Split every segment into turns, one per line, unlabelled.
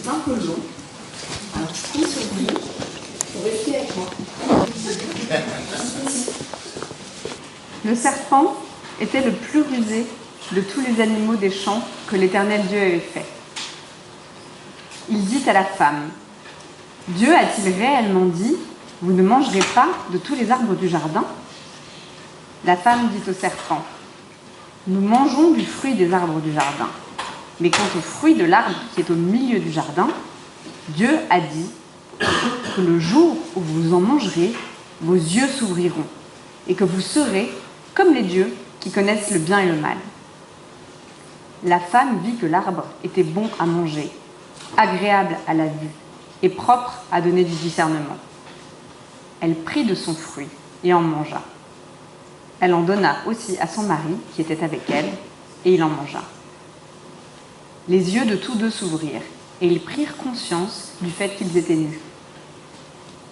c'est un peu long. Alors je compte sur vous pour rester avec moi. Le serpent était le plus rusé de tous les animaux des champs que l'Éternel Dieu avait fait. Il dit à la femme, « Dieu a-t-il réellement dit, vous ne mangerez pas de tous les arbres du jardin ?» La femme dit au serpent, « Nous mangeons du fruit des arbres du jardin. Mais quant au fruit de l'arbre qui est au milieu du jardin, Dieu a dit que le jour où vous en mangerez, vos yeux s'ouvriront et que vous serez comme les dieux qui connaissent le bien et le mal. » La femme vit que l'arbre était bon à manger, agréable à la vue et propre à donner du discernement. Elle prit de son fruit et en mangea. Elle en donna aussi à son mari qui était avec elle, et il en mangea. Les yeux de tous deux s'ouvrirent, et ils prirent conscience du fait qu'ils étaient nus.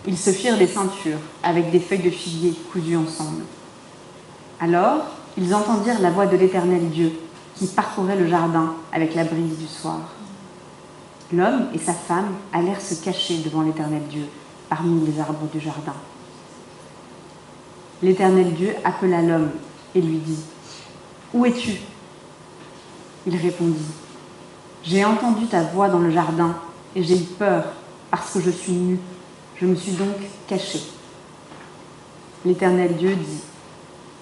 Ils se firent des ceintures avec des feuilles de figuier cousues ensemble. Alors, ils entendirent la voix de l'Éternel Dieu qui parcourait le jardin avec la brise du soir. L'homme et sa femme allèrent se cacher devant l'Éternel Dieu parmi les arbres du jardin. L'Éternel Dieu appela l'homme et lui dit, « Où es-tu » Il répondit, « J'ai entendu ta voix dans le jardin et j'ai eu peur parce que je suis nu. Je me suis donc caché. » L'Éternel Dieu dit,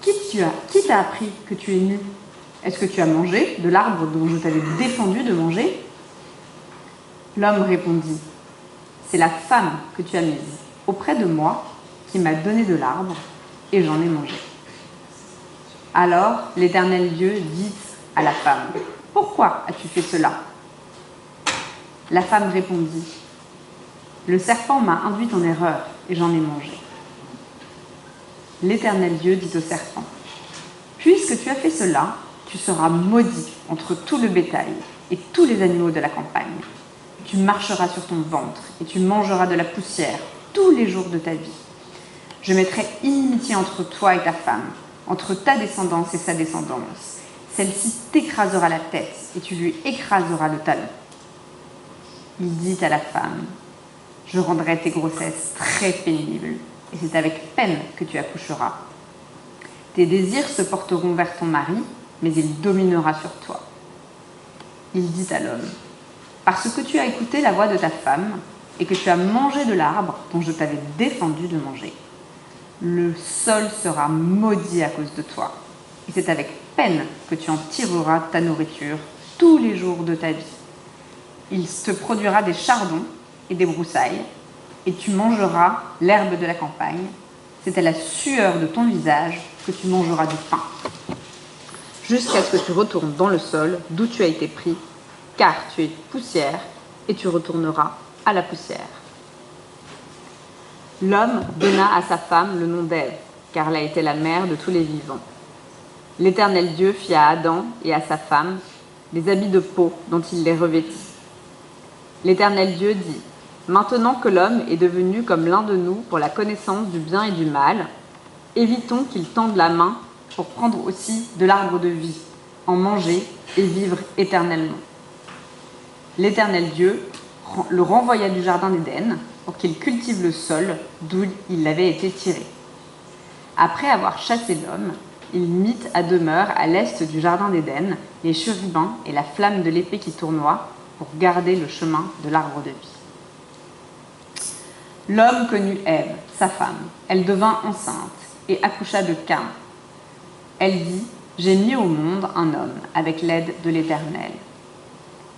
« Qui t'a appris que tu es nu ? Est-ce que tu as mangé de l'arbre dont je t'avais défendu de manger ?» L'homme répondit, « C'est la femme que tu as mise auprès de moi qui m'a donné de l'arbre et j'en ai mangé. » Alors l'Éternel Dieu dit à la femme, « Pourquoi as-tu fait cela ?» La femme répondit, « Le serpent m'a induit en erreur et j'en ai mangé. » L'Éternel Dieu dit au serpent, « Puisque tu as fait cela, tu seras maudit entre tout le bétail et tous les animaux de la campagne. Tu marcheras sur ton ventre et tu mangeras de la poussière tous les jours de ta vie. Je mettrai inimitié entre toi et ta femme, entre ta descendance et sa descendance. Celle-ci t'écrasera la tête et tu lui écraseras le talon. » Il dit à la femme, « Je rendrai tes grossesses très pénibles et c'est avec peine que tu accoucheras. Tes désirs se porteront vers ton mari, mais il dominera sur toi. » Il dit à l'homme, « Parce que tu as écouté la voix de ta femme et que tu as mangé de l'arbre dont je t'avais défendu de manger, le sol sera maudit à cause de toi, et c'est avec peine que tu en tireras ta nourriture tous les jours de ta vie. Il te produira des chardons et des broussailles, et tu mangeras l'herbe de la campagne. C'est à la sueur de ton visage que tu mangeras du pain, jusqu'à ce que tu retournes dans le sol d'où tu as été pris, car tu es poussière, et tu retourneras à la poussière. » L'homme donna à sa femme le nom d'Ève, car elle a été la mère de tous les vivants. L'Éternel Dieu fit à Adam et à sa femme des habits de peau dont il les revêtit. L'Éternel Dieu dit, « Maintenant que l'homme est devenu comme l'un de nous pour la connaissance du bien et du mal, évitons qu'il tende la main pour prendre aussi de l'arbre de vie, en manger et vivre éternellement. » L'Éternel Dieu le renvoya du jardin d'Éden pour qu'il cultive le sol d'où il avait été tiré. Après avoir chassé l'homme, il mit à demeure à l'est du jardin d'Éden les chérubins et la flamme de l'épée qui tournoie pour garder le chemin de l'arbre de vie. L'homme connut Ève, sa femme. Elle devint enceinte et accoucha de Caïn. Elle dit, « J'ai mis au monde un homme avec l'aide de l'Éternel. »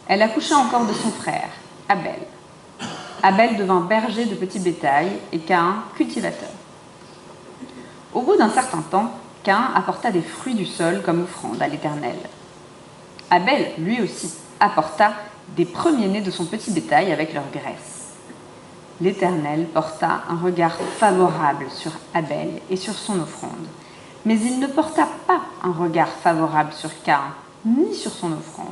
Elle accoucha encore de son frère, Abel. Abel devint berger de petit bétail et Caïn cultivateur. Au bout d'un certain temps, Caïn apporta des fruits du sol comme offrande à l'Éternel. Abel, lui aussi, apporta des premiers-nés de son petit bétail avec leur graisse. L'Éternel porta un regard favorable sur Abel et sur son offrande, mais il ne porta pas un regard favorable sur Caïn, ni sur son offrande.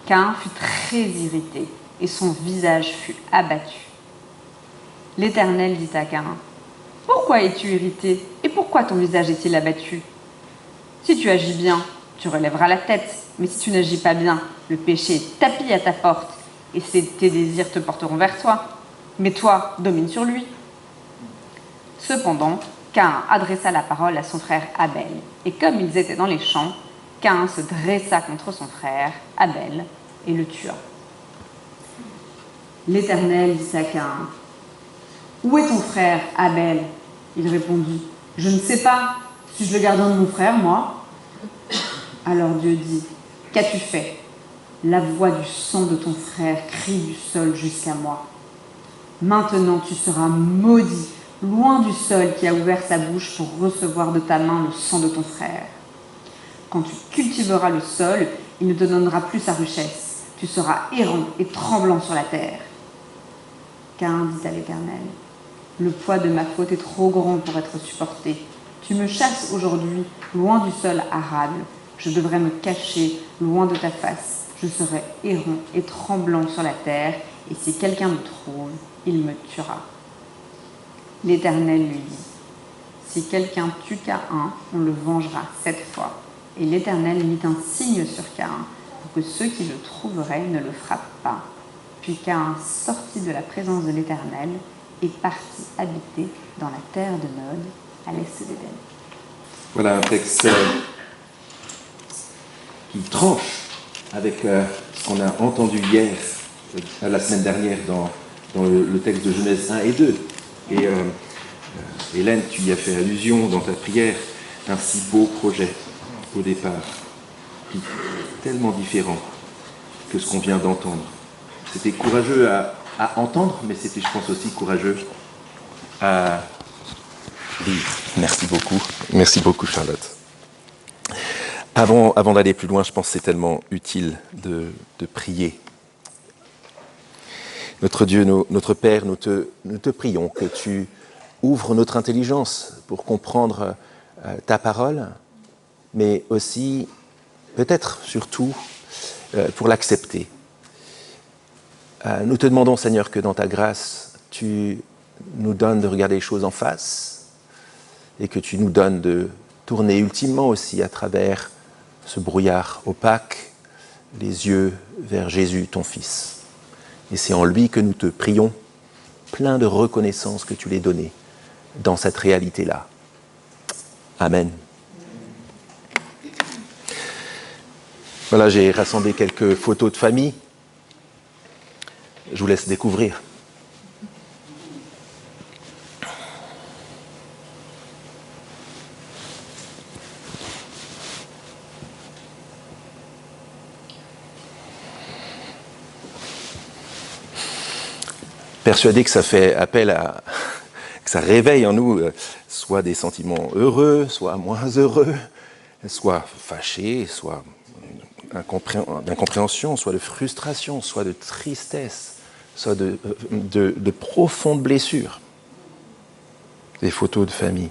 Caïn fut très irrité et son visage fut abattu. L'Éternel dit à Caïn, « Pourquoi es-tu irrité et pourquoi ton visage est-il abattu ? Si tu agis bien, tu relèveras la tête, mais si tu n'agis pas bien, le péché est tapi à ta porte et tes désirs te porteront vers toi. Mais toi, domine sur lui. » Cependant, Caïn adressa la parole à son frère Abel. Et comme ils étaient dans les champs, Caïn se dressa contre son frère Abel et le tua. L'Éternel dit à Caïn: « Où est ton frère Abel ?» Il répondit: « Je ne sais pas. Suis-je le gardien de mon frère, moi ?» Alors Dieu dit: « Qu'as-tu fait ? La voix du sang de ton frère crie du sol jusqu'à moi. Maintenant tu seras maudit, loin du sol qui a ouvert sa bouche pour recevoir de ta main le sang de ton frère. Quand tu cultiveras le sol, il ne te donnera plus sa richesse. Tu seras errant et tremblant sur la terre. » Caïn dit à l'Éternel: « Le poids de ma faute est trop grand pour être supporté. Tu me chasses aujourd'hui loin du sol arable. Je devrais me cacher loin de ta face. Je serai errant et tremblant sur la terre, et si quelqu'un me trouve, il me tuera. » L'Éternel lui dit: « Si quelqu'un tue Caïn, on le vengera 7 fois. » Et l'Éternel mit un signe sur Caïn, pour que ceux qui le trouveraient ne le frappent pas. Puis Caïn sortit de la présence de l'Éternel et partit habiter dans la terre de Nod, à l'est d'Éden.
Voilà un texte qui tranche avec ce qu'on a entendu hier, la semaine dernière, dans le texte de Genèse 1 et 2. Et Hélène, tu y as fait allusion dans ta prière, un si beau projet au départ, puis tellement différent que ce qu'on vient d'entendre. C'était courageux à entendre, mais c'était, je pense, aussi courageux à lire. Merci beaucoup. Merci beaucoup, Charlotte. Avant d'aller plus loin, je pense que c'est tellement utile de prier. Notre Dieu, notre Père, nous te prions que tu ouvres notre intelligence pour comprendre ta parole, mais aussi, peut-être surtout, pour l'accepter. Nous te demandons, Seigneur, que dans ta grâce, tu nous donnes de regarder les choses en face et que tu nous donnes de tourner ultimement aussi à travers ce brouillard opaque, les yeux vers Jésus, ton Fils. Et c'est en lui que nous te prions, plein de reconnaissance que tu l'aies donné dans cette réalité-là. Amen. Voilà, j'ai rassemblé quelques photos de famille. Je vous laisse découvrir. Persuadé que ça fait appel que ça réveille en nous soit des sentiments heureux, soit moins heureux, soit fâchés, soit d'incompréhension, soit de frustration, soit de tristesse, soit de profondes blessures. Des photos de famille.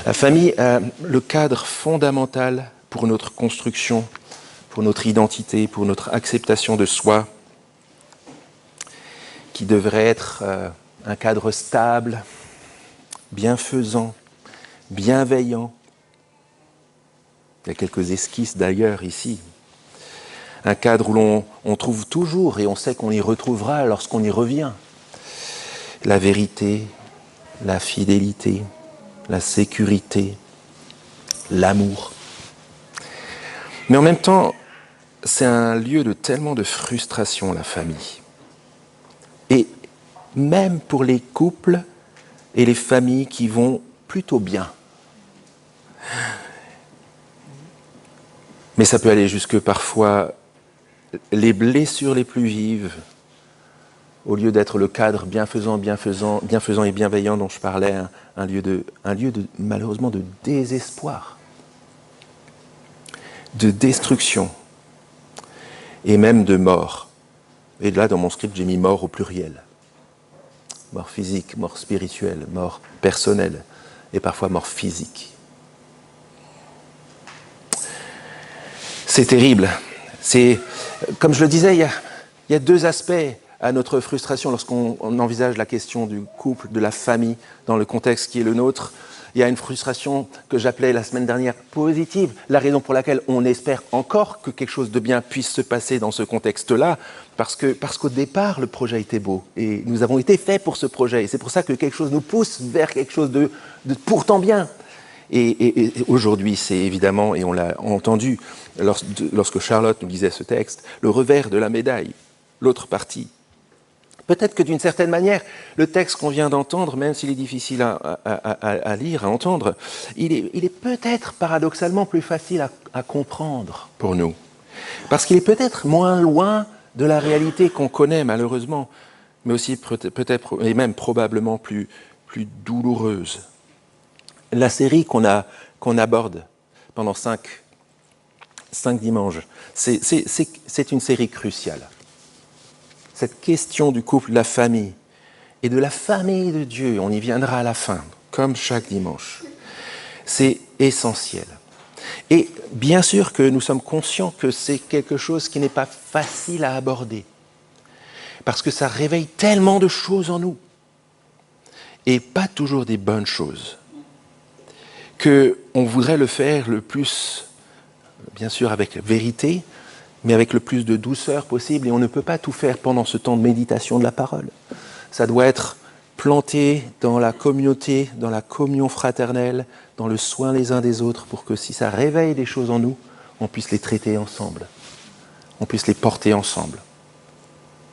La famille est le cadre fondamental pour notre construction, pour notre identité, pour notre acceptation de soi, qui devrait être un cadre stable, bienfaisant, bienveillant. Il y a quelques esquisses d'ailleurs ici. Un cadre où on trouve toujours, et on sait qu'on y retrouvera lorsqu'on y revient, la vérité, la fidélité, la sécurité, l'amour. Mais en même temps, c'est un lieu de tellement de frustration, la famille. Et même pour les couples et les familles qui vont plutôt bien. Mais ça peut aller jusque parfois les blessures les plus vives, au lieu d'être le cadre bienfaisant et bienveillant dont je parlais, un lieu de malheureusement de désespoir, de destruction et même de mort. Et là, dans mon script, j'ai mis mort au pluriel. Mort physique, mort spirituelle, mort personnelle et parfois mort physique. C'est terrible. C'est, comme je le disais, il y a deux aspects à notre frustration lorsqu'on envisage la question du couple, de la famille, dans le contexte qui est le nôtre. Il y a une frustration que j'appelais la semaine dernière positive, la raison pour laquelle on espère encore que quelque chose de bien puisse se passer dans ce contexte-là, parce qu'au départ, le projet était beau, et nous avons été faits pour ce projet, et c'est pour ça que quelque chose nous pousse vers quelque chose de pourtant bien. Et aujourd'hui, c'est évidemment, et on l'a entendu lorsque Charlotte nous lisait ce texte, le revers de la médaille, l'autre partie. Peut-être que d'une certaine manière, le texte qu'on vient d'entendre, même s'il est difficile à lire, à entendre, il est peut-être paradoxalement plus facile à comprendre pour nous. Parce qu'il est peut-être moins loin de la réalité qu'on connaît malheureusement, mais aussi peut-être et même probablement plus douloureuse. La série qu'on aborde pendant 5 dimanches, c'est une série cruciale. Cette question du couple, de la famille, et de la famille de Dieu, on y viendra à la fin, comme chaque dimanche. C'est essentiel. Et bien sûr que nous sommes conscients que c'est quelque chose qui n'est pas facile à aborder, parce que ça réveille tellement de choses en nous, et pas toujours des bonnes choses, qu'on voudrait le faire le plus, bien sûr avec vérité, mais avec le plus de douceur possible, et on ne peut pas tout faire pendant ce temps de méditation de la parole. Ça doit être planté dans la communauté, dans la communion fraternelle, dans le soin les uns des autres, pour que si ça réveille des choses en nous, on puisse les traiter ensemble, on puisse les porter ensemble,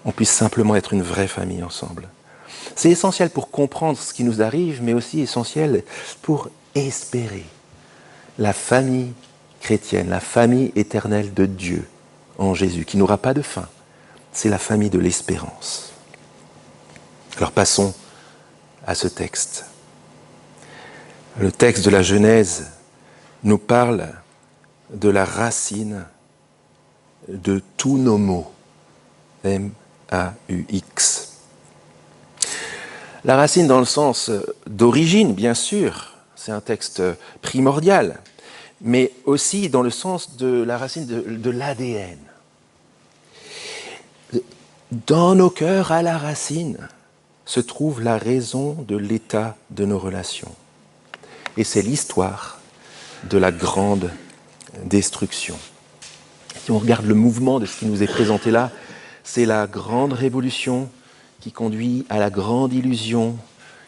on puisse simplement être une vraie famille ensemble. C'est essentiel pour comprendre ce qui nous arrive, mais aussi essentiel pour espérer la famille chrétienne, la famille éternelle de Dieu en Jésus, qui n'aura pas de fin. C'est la famille de l'espérance. Alors passons à ce texte. Le texte de la Genèse nous parle de la racine de tous nos maux. M-A-U-X. La racine dans le sens d'origine, bien sûr, c'est un texte primordial, mais aussi dans le sens de la racine de l'ADN. Dans nos cœurs, à la racine, se trouve la raison de l'état de nos relations. Et c'est l'histoire de la grande destruction. Si on regarde le mouvement de ce qui nous est présenté là, c'est la grande révolution qui conduit à la grande illusion,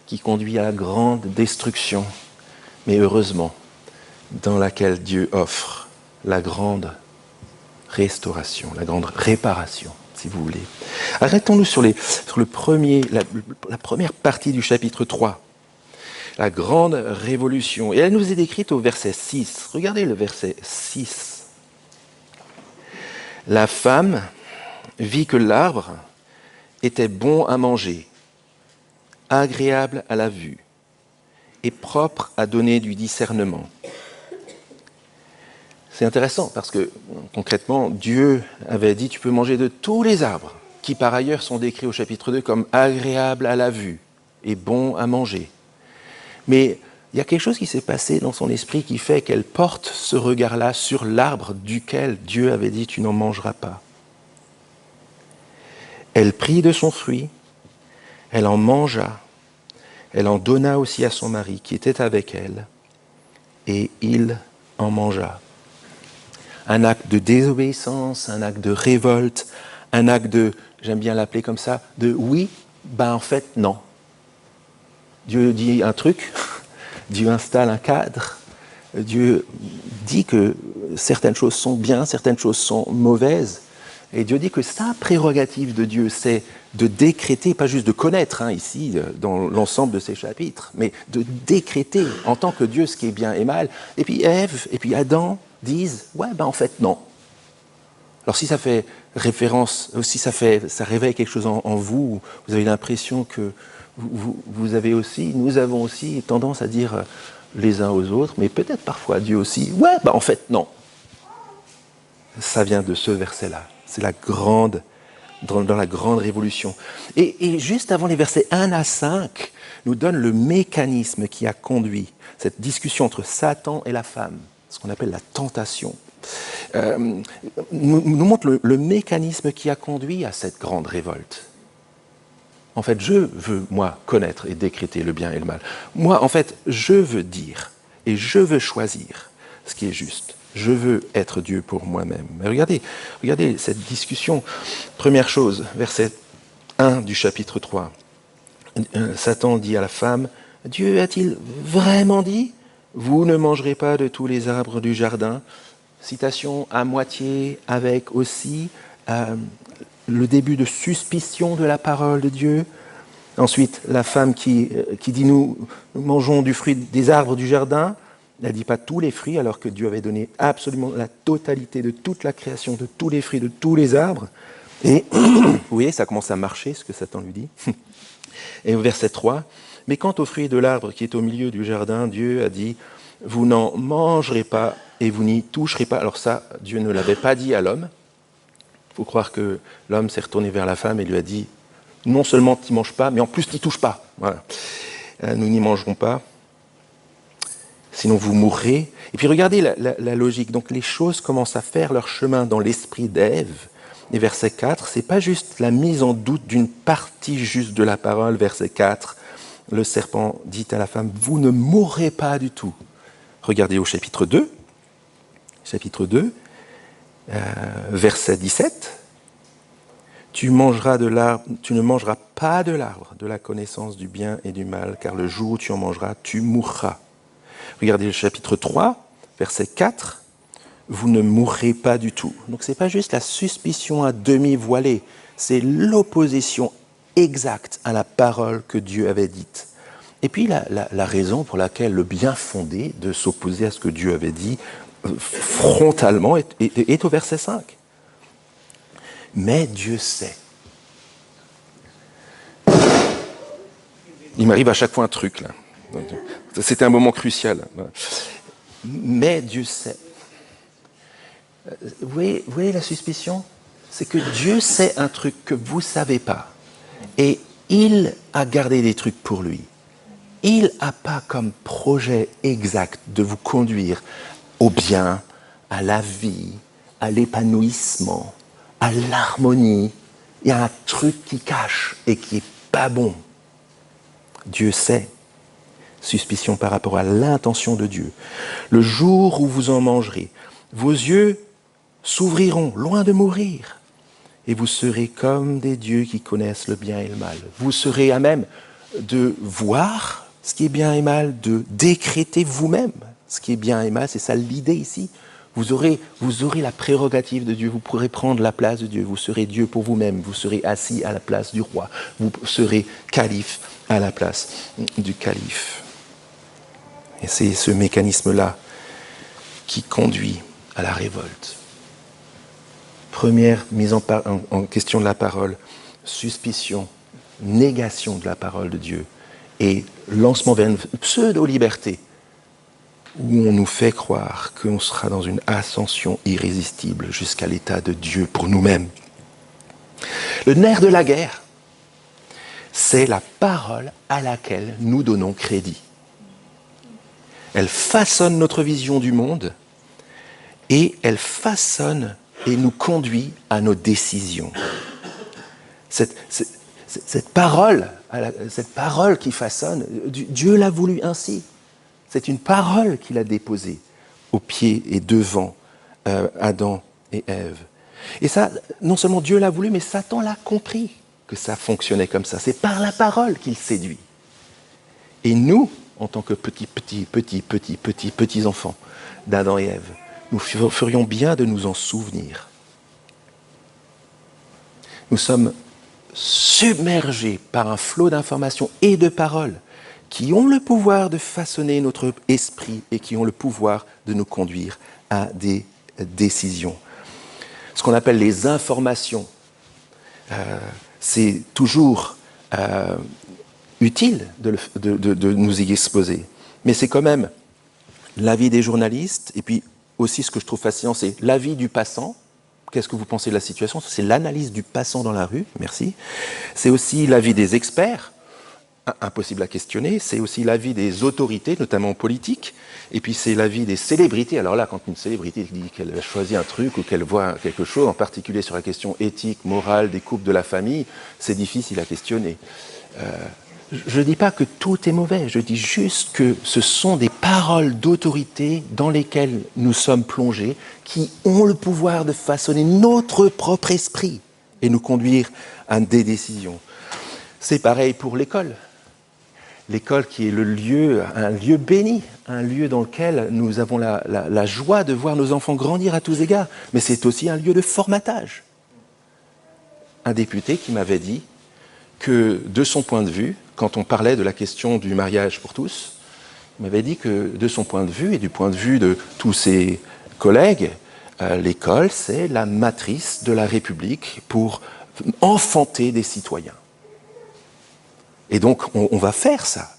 qui conduit à la grande destruction, mais heureusement, dans laquelle Dieu offre la grande restauration, la grande réparation, si vous voulez. Arrêtons-nous sur la première partie du chapitre 3, la grande révolution. Et elle nous est décrite au verset 6. Regardez le verset 6. La femme vit que l'arbre était bon à manger, agréable à la vue et propre à donner du discernement. C'est intéressant parce que concrètement, Dieu avait dit tu peux manger de tous les arbres qui par ailleurs sont décrits au chapitre 2 comme agréables à la vue et bons à manger. Mais il y a quelque chose qui s'est passé dans son esprit qui fait qu'elle porte ce regard-là sur l'arbre duquel Dieu avait dit tu n'en mangeras pas. Elle prit de son fruit, elle en mangea, elle en donna aussi à son mari qui était avec elle, et il en mangea. Un acte de désobéissance, un acte de révolte, un acte de, j'aime bien l'appeler comme ça, de oui, ben en fait non. Dieu dit un truc, Dieu installe un cadre, Dieu dit que certaines choses sont bien, certaines choses sont mauvaises, et Dieu dit que sa prérogative de Dieu, c'est de décréter, pas juste de connaître ici, dans l'ensemble de ces chapitres, mais de décréter en tant que Dieu ce qui est bien et mal. Et puis Ève, et puis Adam disent, ouais, ben en fait non. Alors si ça fait référence, si ça réveille quelque chose en vous, vous avez l'impression que vous avez aussi, nous avons aussi tendance à dire les uns aux autres, mais peut-être parfois Dieu aussi, ouais, ben en fait non. Ça vient de ce verset-là. C'est la grande, dans la grande révolution. Et juste avant les versets 1 à 5, nous donne le mécanisme qui a conduit cette discussion entre Satan et la femme, ce qu'on appelle la tentation. Nous montre le mécanisme qui a conduit à cette grande révolte. En fait, je veux, moi, connaître et décréter le bien et le mal. Moi, en fait, je veux dire et je veux choisir ce qui est juste. Je veux être Dieu pour moi-même. Mais regardez cette discussion. Première chose, verset 1 du chapitre 3. Satan dit à la femme, « Dieu a-t-il vraiment dit, vous ne mangerez pas de tous les arbres du jardin ?» Citation à moitié avec aussi le début de suspicion de la parole de Dieu. Ensuite, la femme qui dit, nous mangeons du fruit des arbres du jardin. Elle ne dit pas tous les fruits, alors que Dieu avait donné absolument la totalité de toute la création, de tous les fruits, de tous les arbres. Et vous voyez, ça commence à marcher, ce que Satan lui dit. Et au verset 3, « Mais quant au fruit de l'arbre qui est au milieu du jardin, Dieu a dit, vous n'en mangerez pas et vous n'y toucherez pas. » Alors ça, Dieu ne l'avait pas dit à l'homme. Il faut croire que l'homme s'est retourné vers la femme et lui a dit, non seulement tu n'y manges pas, mais en plus tu n'y touches pas. Voilà. Nous n'y mangerons pas, sinon vous mourrez. Et puis regardez la logique. Donc les choses commencent à faire leur chemin dans l'esprit d'Ève. Et verset 4, c'est pas juste la mise en doute d'une partie juste de la parole. Verset 4, le serpent dit à la femme, vous ne mourrez pas du tout. Regardez au chapitre 2, verset 17. Tu ne mangeras pas de l'arbre de la connaissance du bien et du mal, car le jour où tu en mangeras, tu mourras. Regardez le chapitre 3, verset 4. Vous ne mourrez pas du tout. Donc ce n'est pas juste la suspicion à demi voilée, c'est l'opposition exacte à la parole que Dieu avait dite. Et puis la raison pour laquelle le bien fondé de s'opposer à ce que Dieu avait dit frontalement est au verset 5. Mais Dieu sait. Il m'arrive à chaque fois un truc là. C'était un moment crucial. Mais Dieu sait. Vous voyez la suspicion? C'est que Dieu sait un truc que vous ne savez pas. Et il a gardé des trucs pour lui. Il n'a pas comme projet exact de vous conduire au bien, à la vie, à l'épanouissement, à l'harmonie. Il y a un truc qui cache et qui n'est pas bon. Dieu sait. Suspicion par rapport à l'intention de Dieu. Le jour où vous en mangerez, vos yeux s'ouvriront, loin de mourir, et vous serez comme des dieux qui connaissent le bien et le mal. Vous serez à même de voir ce qui est bien et mal, de décréter vous-même ce qui est bien et mal. C'est ça l'idée ici. Vous aurez la prérogative de Dieu, vous pourrez prendre la place de Dieu, vous serez Dieu pour vous-même, vous serez assis à la place du roi, vous serez calife à la place du calife. Et c'est ce mécanisme-là qui conduit à la révolte. Première mise en question de la parole, suspicion, négation de la parole de Dieu et lancement vers une pseudo-liberté où on nous fait croire qu'on sera dans une ascension irrésistible jusqu'à l'état de Dieu pour nous-mêmes. Le nerf de la guerre, c'est la parole à laquelle nous donnons crédit. Elle façonne notre vision du monde et elle façonne et nous conduit à nos décisions. Cette parole qui façonne, Dieu l'a voulu ainsi. C'est une parole qu'il a déposée aux pieds et devant Adam et Ève. Et ça, non seulement Dieu l'a voulu, mais Satan l'a compris que ça fonctionnait comme ça. C'est par la parole qu'il séduit. Et nous, en tant que petits enfants d'Adam et Ève, nous ferions bien de nous en souvenir. Nous sommes submergés par un flot d'informations et de paroles qui ont le pouvoir de façonner notre esprit et qui ont le pouvoir de nous conduire à des décisions. Ce qu'on appelle les informations, c'est toujours utile de nous y exposer. Mais c'est quand même l'avis des journalistes, et puis aussi ce que je trouve fascinant, c'est l'avis du passant. Qu'est-ce que vous pensez de la situation? C'est l'analyse du passant dans la rue, merci. C'est aussi l'avis des experts. impossible à questionner, c'est aussi l'avis des autorités, notamment politiques, et puis c'est l'avis des célébrités. Alors là, quand une célébrité dit qu'elle a choisi un truc ou qu'elle voit quelque chose, en particulier sur la question éthique, morale, des couples, de la famille, c'est difficile à questionner. Je ne dis pas que tout est mauvais, je dis juste que ce sont des paroles d'autorité dans lesquelles nous sommes plongés, qui ont le pouvoir de façonner notre propre esprit et nous conduire à des décisions. C'est pareil pour l'école. L'école qui est un lieu béni, un lieu dans lequel nous avons la joie de voir nos enfants grandir à tous égards, mais c'est aussi un lieu de formatage. Un député qui m'avait dit que, de son point de vue, quand on parlait de la question du mariage pour tous, il m'avait dit que, de son point de vue et du point de vue de tous ses collègues, l'école, c'est la matrice de la République pour enfanter des citoyens. Et donc, on va faire ça.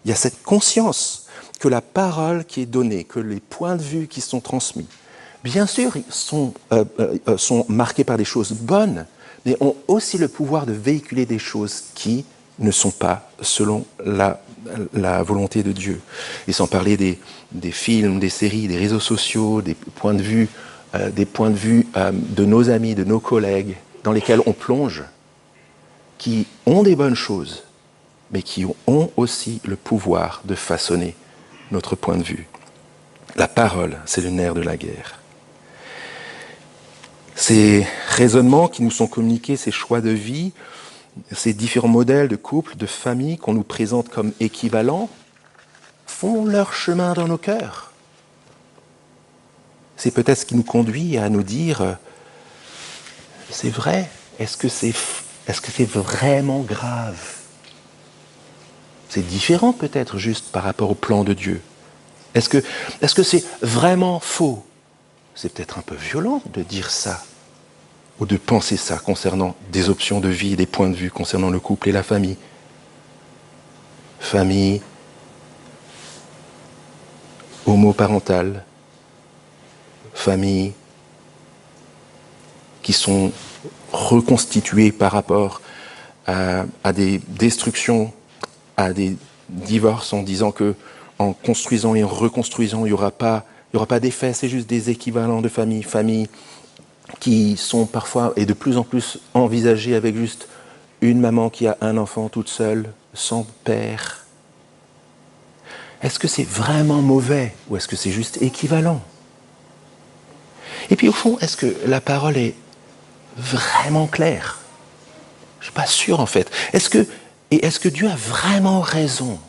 Il y a cette conscience que la parole qui est donnée, que les points de vue qui sont transmis, bien sûr, sont marqués par des choses bonnes, mais ont aussi le pouvoir de véhiculer des choses qui ne sont pas selon la volonté de Dieu. Et sans parler des films, des séries, des réseaux sociaux, des points de vue de nos amis, de nos collègues, dans lesquels on plonge, qui ont des bonnes choses, mais qui ont aussi le pouvoir de façonner notre point de vue. La parole, c'est le nerf de la guerre. Ces raisonnements qui nous sont communiqués, ces choix de vie, ces différents modèles de couple, de famille qu'on nous présente comme équivalents, font leur chemin dans nos cœurs. C'est peut-être ce qui nous conduit à nous dire « c'est vrai, est-ce que c'est vraiment grave ?» C'est différent peut-être juste par rapport au plan de Dieu. Est-ce que c'est vraiment faux? C'est peut-être un peu violent de dire ça, ou de penser ça concernant des options de vie, des points de vue concernant le couple et la famille. Famille homoparentale, famille qui sont reconstituées par rapport à des destructions, à des divorces, en disant que en construisant et en reconstruisant, il n'y aura pas d'effet, c'est juste des équivalents de famille qui sont parfois et de plus en plus envisagés avec juste une maman qui a un enfant toute seule, sans père. Est-ce que c'est vraiment mauvais ou est-ce que c'est juste équivalent? Et puis au fond, est-ce que la parole est vraiment claire? Je ne suis pas sûr en fait. Est-ce que Dieu a vraiment raison?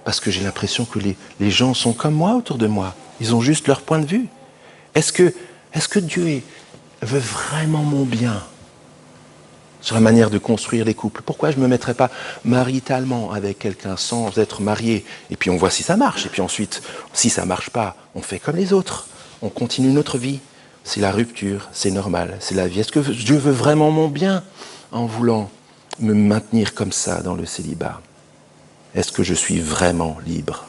Parce que j'ai l'impression que les gens sont comme moi autour de moi. Ils ont juste leur point de vue. Est-ce que Dieu veut vraiment mon bien sur la manière de construire les couples? Pourquoi je ne me mettrais pas maritalement avec quelqu'un sans être marié? Et puis on voit si ça marche. Et puis ensuite, si ça ne marche pas, on fait comme les autres. On continue notre vie. C'est la rupture, c'est normal, c'est la vie. Est-ce que Dieu veut vraiment mon bien en voulant me maintenir comme ça dans le célibat? Est-ce que je suis vraiment libre?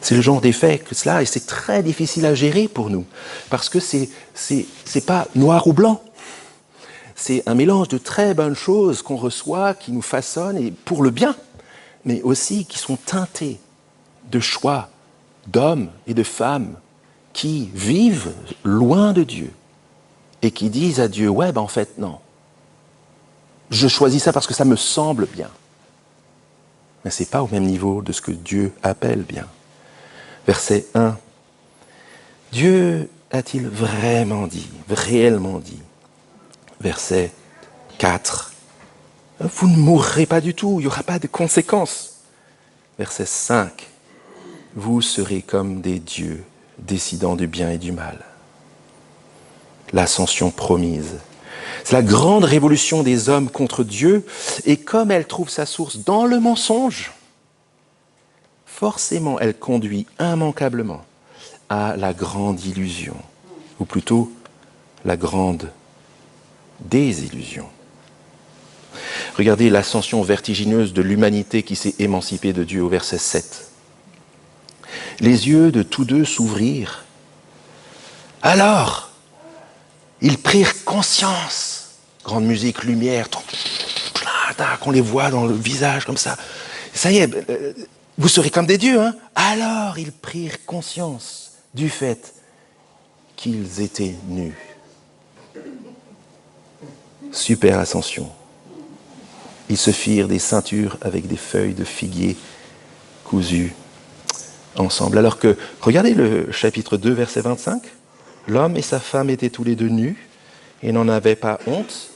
C'est le genre d'effet que cela, et c'est très difficile à gérer pour nous, parce que c'est pas noir ou blanc. C'est un mélange de très bonnes choses qu'on reçoit, qui nous façonnent, et pour le bien, mais aussi qui sont teintés de choix d'hommes et de femmes qui vivent loin de Dieu et qui disent à Dieu, ouais, en fait, non. Je choisis ça parce que ça me semble bien. Mais ce n'est pas au même niveau de ce que Dieu appelle bien. Verset 1. Dieu a-t-il vraiment dit, réellement dit? Verset 4. Vous ne mourrez pas du tout, il n'y aura pas de conséquences. Verset 5. Vous serez comme des dieux, décidant du bien et du mal. L'ascension promise. C'est la grande révolution des hommes contre Dieu, et comme elle trouve sa source dans le mensonge, forcément elle conduit immanquablement à la grande illusion, ou plutôt la grande désillusion. Regardez l'ascension vertigineuse de l'humanité qui s'est émancipée de Dieu au verset 7. Les yeux de tous deux s'ouvrirent. Alors, ils prirent conscience. Grande musique, lumière, qu'on les voit dans le visage comme ça. Ça y est, vous serez comme des dieux, hein? Alors ils prirent conscience du fait qu'ils étaient nus. Super ascension. Ils se firent des ceintures avec des feuilles de figuier cousues ensemble. Alors que, regardez le chapitre 2, verset 25. L'homme et sa femme étaient tous les deux nus et n'en avaient pas honte.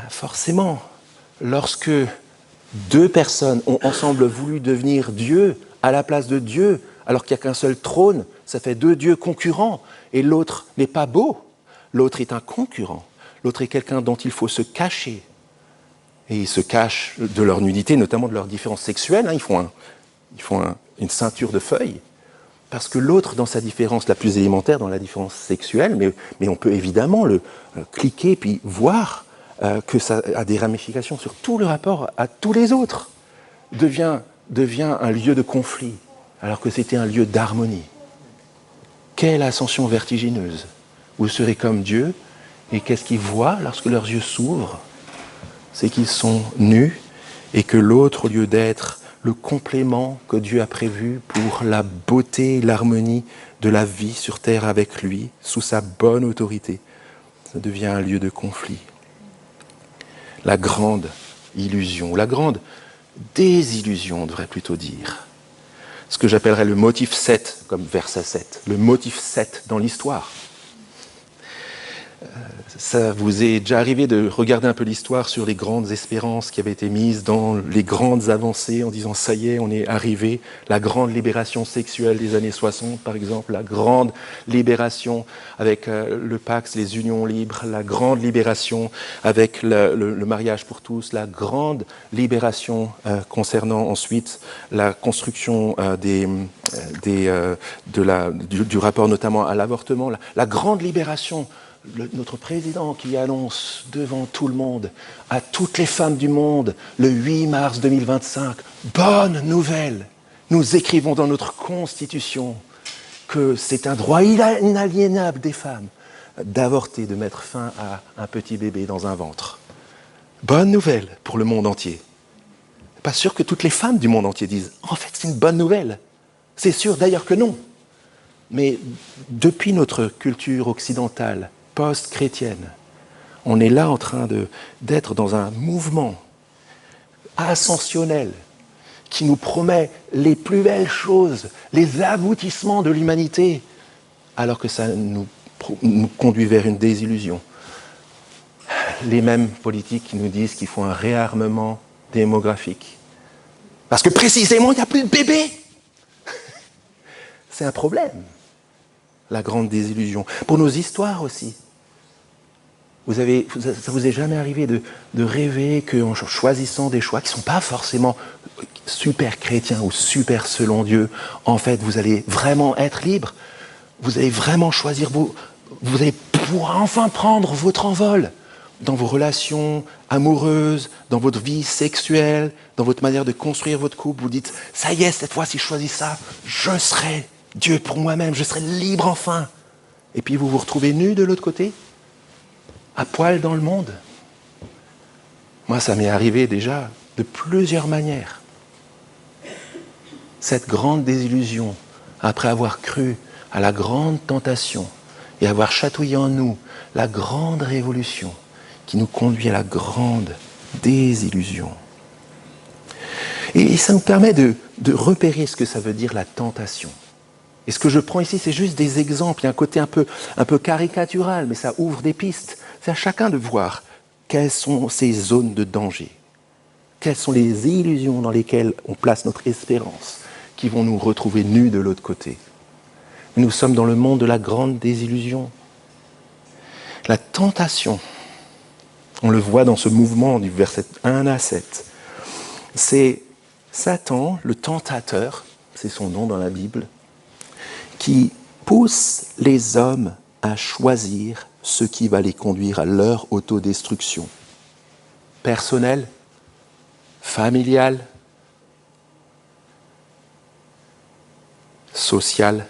Forcément, lorsque deux personnes ont ensemble voulu devenir Dieu à la place de Dieu, alors qu'il n'y a qu'un seul trône, ça fait deux dieux concurrents, et l'autre n'est pas beau, l'autre est un concurrent, l'autre est quelqu'un dont il faut se cacher. Et ils se cachent de leur nudité, notamment de leur différence sexuelle, hein. Ils font une ceinture de feuilles, parce que l'autre, dans sa différence la plus élémentaire, dans la différence sexuelle, mais on peut évidemment le cliquer puis voir que ça a des ramifications sur tout le rapport à tous les autres, devient un lieu de conflit, alors que c'était un lieu d'harmonie. Quelle ascension vertigineuse! Vous serez comme Dieu, et qu'est-ce qu'ils voient lorsque leurs yeux s'ouvrent? C'est qu'ils sont nus, et que l'autre, au lieu d'être le complément que Dieu a prévu pour la beauté et l'harmonie de la vie sur terre avec lui, sous sa bonne autorité, ça devient un lieu de conflit. La grande illusion, la grande désillusion, on devrait plutôt dire. Ce que j'appellerais le motif 7, comme verset 7, le motif 7 dans l'histoire. Ça vous est déjà arrivé de regarder un peu l'histoire sur les grandes espérances qui avaient été mises dans les grandes avancées en disant ça y est, on est arrivé, la grande libération sexuelle des années 60 par exemple, la grande libération avec le Pax, les unions libres, la grande libération avec le mariage pour tous, la grande libération concernant ensuite la construction du rapport notamment à l'avortement, la grande libération. Notre président qui annonce devant tout le monde, à toutes les femmes du monde, le 8 mars 2025, bonne nouvelle, nous écrivons dans notre Constitution que c'est un droit inaliénable des femmes d'avorter, de mettre fin à un petit bébé dans un ventre. Bonne nouvelle pour le monde entier. Pas sûr que toutes les femmes du monde entier disent « En fait, c'est une bonne nouvelle ». C'est sûr d'ailleurs que non. Mais depuis notre culture occidentale, post-chrétienne, on est là en train d'être dans un mouvement ascensionnel qui nous promet les plus belles choses, les aboutissements de l'humanité, alors que ça nous conduit vers une désillusion. Les mêmes politiques qui nous disent qu'il faut un réarmement démographique. Parce que précisément, il n'y a plus de bébés. C'est un problème, la grande désillusion. Pour nos histoires aussi. Ça vous est jamais arrivé de rêver qu'en choisissant des choix qui ne sont pas forcément super chrétiens ou super selon Dieu, en fait, vous allez vraiment être libre. Vous allez vraiment choisir, vous allez pouvoir enfin prendre votre envol dans vos relations amoureuses, dans votre vie sexuelle, dans votre manière de construire votre couple. Vous dites, ça y est, cette fois, si je choisis ça, je serai Dieu pour moi-même, je serai libre enfin. Et puis vous vous retrouvez nu de l'autre côté, à poil dans le monde. Moi, ça m'est arrivé déjà de plusieurs manières. Cette grande désillusion, après avoir cru à la grande tentation et avoir chatouillé en nous la grande révolution qui nous conduit à la grande désillusion. Et ça nous permet de repérer ce que ça veut dire la tentation. Et ce que je prends ici, c'est juste des exemples. Il y a un côté un peu caricatural, mais ça ouvre des pistes. C'est à chacun de voir quelles sont ces zones de danger. Quelles sont les illusions dans lesquelles on place notre espérance qui vont nous retrouver nus de l'autre côté. Nous sommes dans le monde de la grande désillusion. La tentation, on le voit dans ce mouvement du verset 1 à 7, c'est Satan, le tentateur, c'est son nom dans la Bible, qui pousse les hommes à choisir ce qui va les conduire à leur autodestruction. Personnelle, familiale, sociale,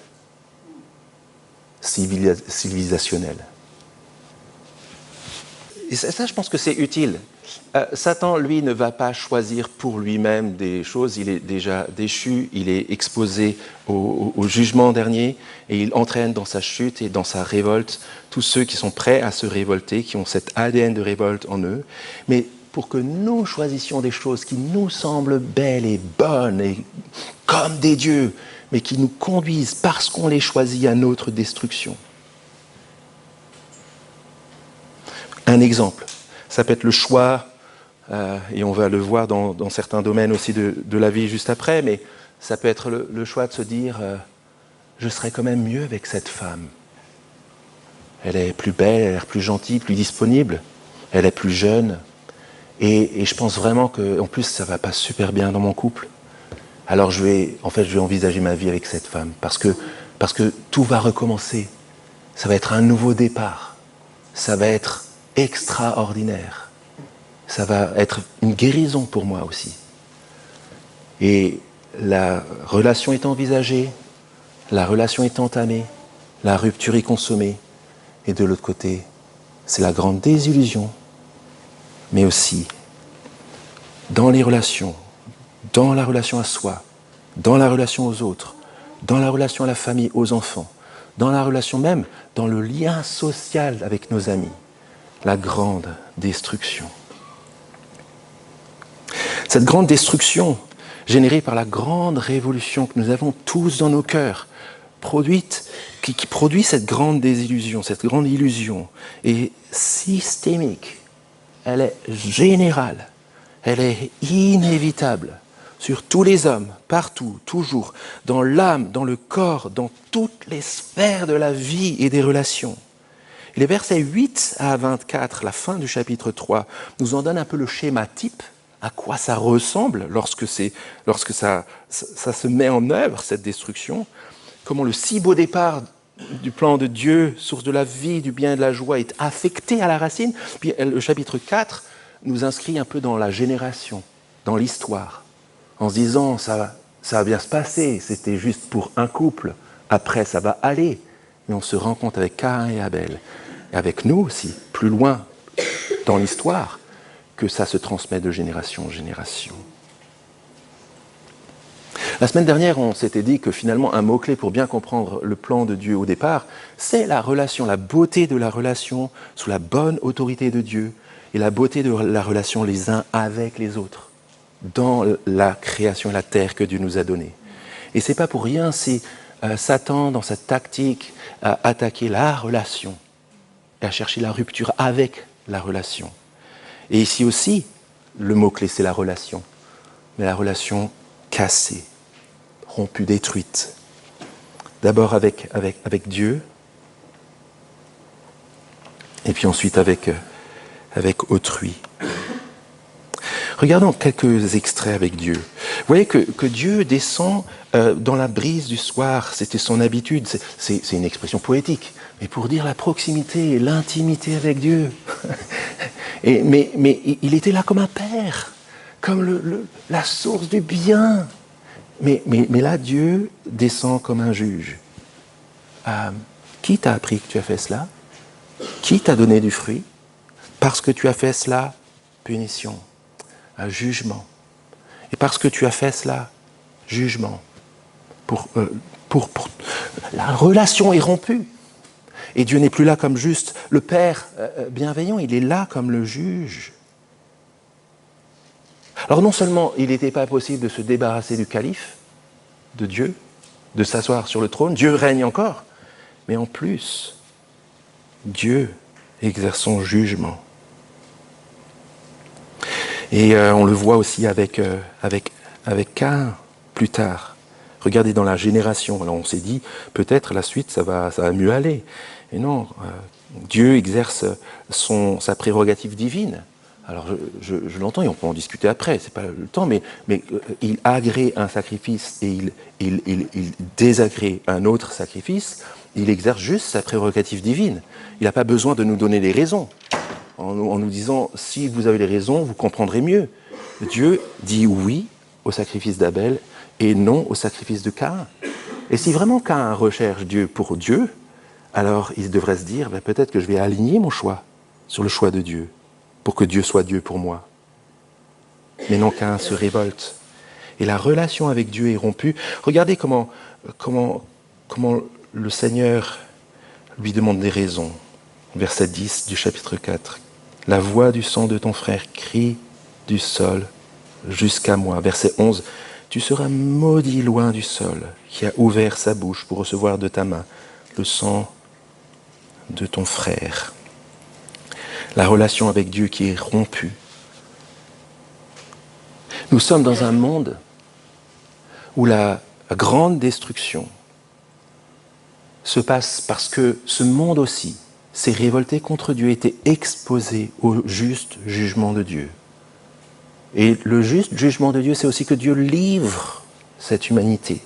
civilisationnelle. ça, je pense que c'est utile. Satan, lui, ne va pas choisir pour lui-même des choses. Il est déjà déchu, il est exposé au jugement dernier, et il entraîne dans sa chute et dans sa révolte tous ceux qui sont prêts à se révolter, qui ont cet ADN de révolte en eux. Mais pour que nous choisissions des choses qui nous semblent belles et bonnes, et comme des dieux, mais qui nous conduisent, parce qu'on les choisit, à notre destruction. Un exemple, ça peut être le choix, et on va le voir dans certains domaines aussi de la vie juste après, mais ça peut être le choix de se dire je serais quand même mieux avec cette femme. Elle est plus belle, elle a l'air plus gentille, plus disponible, elle est plus jeune, et je pense vraiment qu'en plus ça ne va pas super bien dans mon couple. Alors je vais envisager ma vie avec cette femme, parce que tout va recommencer. Ça va être un nouveau départ, ça va être extraordinaire. Ça va être une guérison pour moi aussi. Et la relation est envisagée, la relation est entamée, la rupture est consommée, et de l'autre côté, c'est la grande désillusion. Mais aussi, dans les relations, dans la relation à soi, dans la relation aux autres, dans la relation à la famille, aux enfants, dans la relation même, dans le lien social avec nos amis, la grande destruction. Cette grande destruction, générée par la grande révolution que nous avons tous dans nos cœurs, qui produit cette grande désillusion, cette grande illusion, est systémique, elle est générale, elle est inévitable sur tous les hommes, partout, toujours, dans l'âme, dans le corps, dans toutes les sphères de la vie et des relations. Les versets 8 à 24, la fin du chapitre 3, nous en donnent un peu le schéma type, à quoi ça ressemble lorsque ça se met en œuvre, cette destruction, comment le si beau départ du plan de Dieu, source de la vie, du bien et de la joie, est affecté à la racine. Puis le chapitre 4 nous inscrit un peu dans la génération, dans l'histoire, en se disant ça va bien se passer, c'était juste pour un couple, après ça va aller. Mais on se rend compte avec Caïn et Abel, et avec nous aussi, plus loin dans l'histoire, que ça se transmet de génération en génération. La semaine dernière, on s'était dit que finalement, un mot-clé pour bien comprendre le plan de Dieu au départ, c'est la relation, la beauté de la relation sous la bonne autorité de Dieu et la beauté de la relation les uns avec les autres dans la création et la terre que Dieu nous a donnée. Et c'est pas pour rien si Satan, dans sa tactique, a attaqué la relation et a cherché la rupture avec la relation. Et ici aussi, le mot-clé, c'est la relation. Mais la relation cassée, rompue, détruite. D'abord avec Dieu, et puis ensuite avec autrui. Regardons quelques extraits avec Dieu. Vous voyez que Dieu descend dans la brise du soir, c'était son habitude, c'est une expression poétique, mais pour dire la proximité et l'intimité avec Dieu. Mais il était là comme un père, comme la source du bien. Mais là, Dieu descend comme un juge. Qui t'a appris que tu as fait cela? Qui t'a donné du fruit? Parce que tu as fait cela, punition, jugement. Et parce que tu as fait cela, jugement. La relation est rompue. Et Dieu n'est plus là comme juste le Père bienveillant, il est là comme le juge. Alors non seulement il n'était pas possible de se débarrasser du calife, de Dieu, de s'asseoir sur le trône, Dieu règne encore, mais en plus, Dieu exerce son jugement. Et on le voit aussi avec Caïn plus tard. Regardez dans la génération. Alors on s'est dit, peut-être la suite, ça va mieux aller. Et non, Dieu exerce sa prérogative divine. Alors je l'entends et on peut en discuter après, c'est pas le temps, mais il agrée un sacrifice et il désagrée un autre sacrifice. Il exerce juste sa prérogative divine. Il n'a pas besoin de nous donner les raisons. En nous disant, si vous avez les raisons, vous comprendrez mieux. Dieu dit oui au sacrifice d'Abel et non au sacrifice de Caïn. Et si vraiment Caïn recherche Dieu pour Dieu, alors il devrait se dire, peut-être que je vais aligner mon choix sur le choix de Dieu. pour que Dieu soit Dieu pour moi. Mais non, Caïn se révolte. Et la relation avec Dieu est rompue. Regardez comment le Seigneur lui demande des raisons. Verset 10 du chapitre 4. La voix du sang de ton frère crie du sol jusqu'à moi. Verset 11. Tu seras maudit loin du sol, qui a ouvert sa bouche pour recevoir de ta main le sang de ton frère. La relation avec Dieu qui est rompue. Nous sommes dans un monde où la grande destruction se passe parce que ce monde aussi s'est révolté contre Dieu, était exposé au juste jugement de Dieu. Et le juste jugement de Dieu, c'est aussi que Dieu livre cette humanité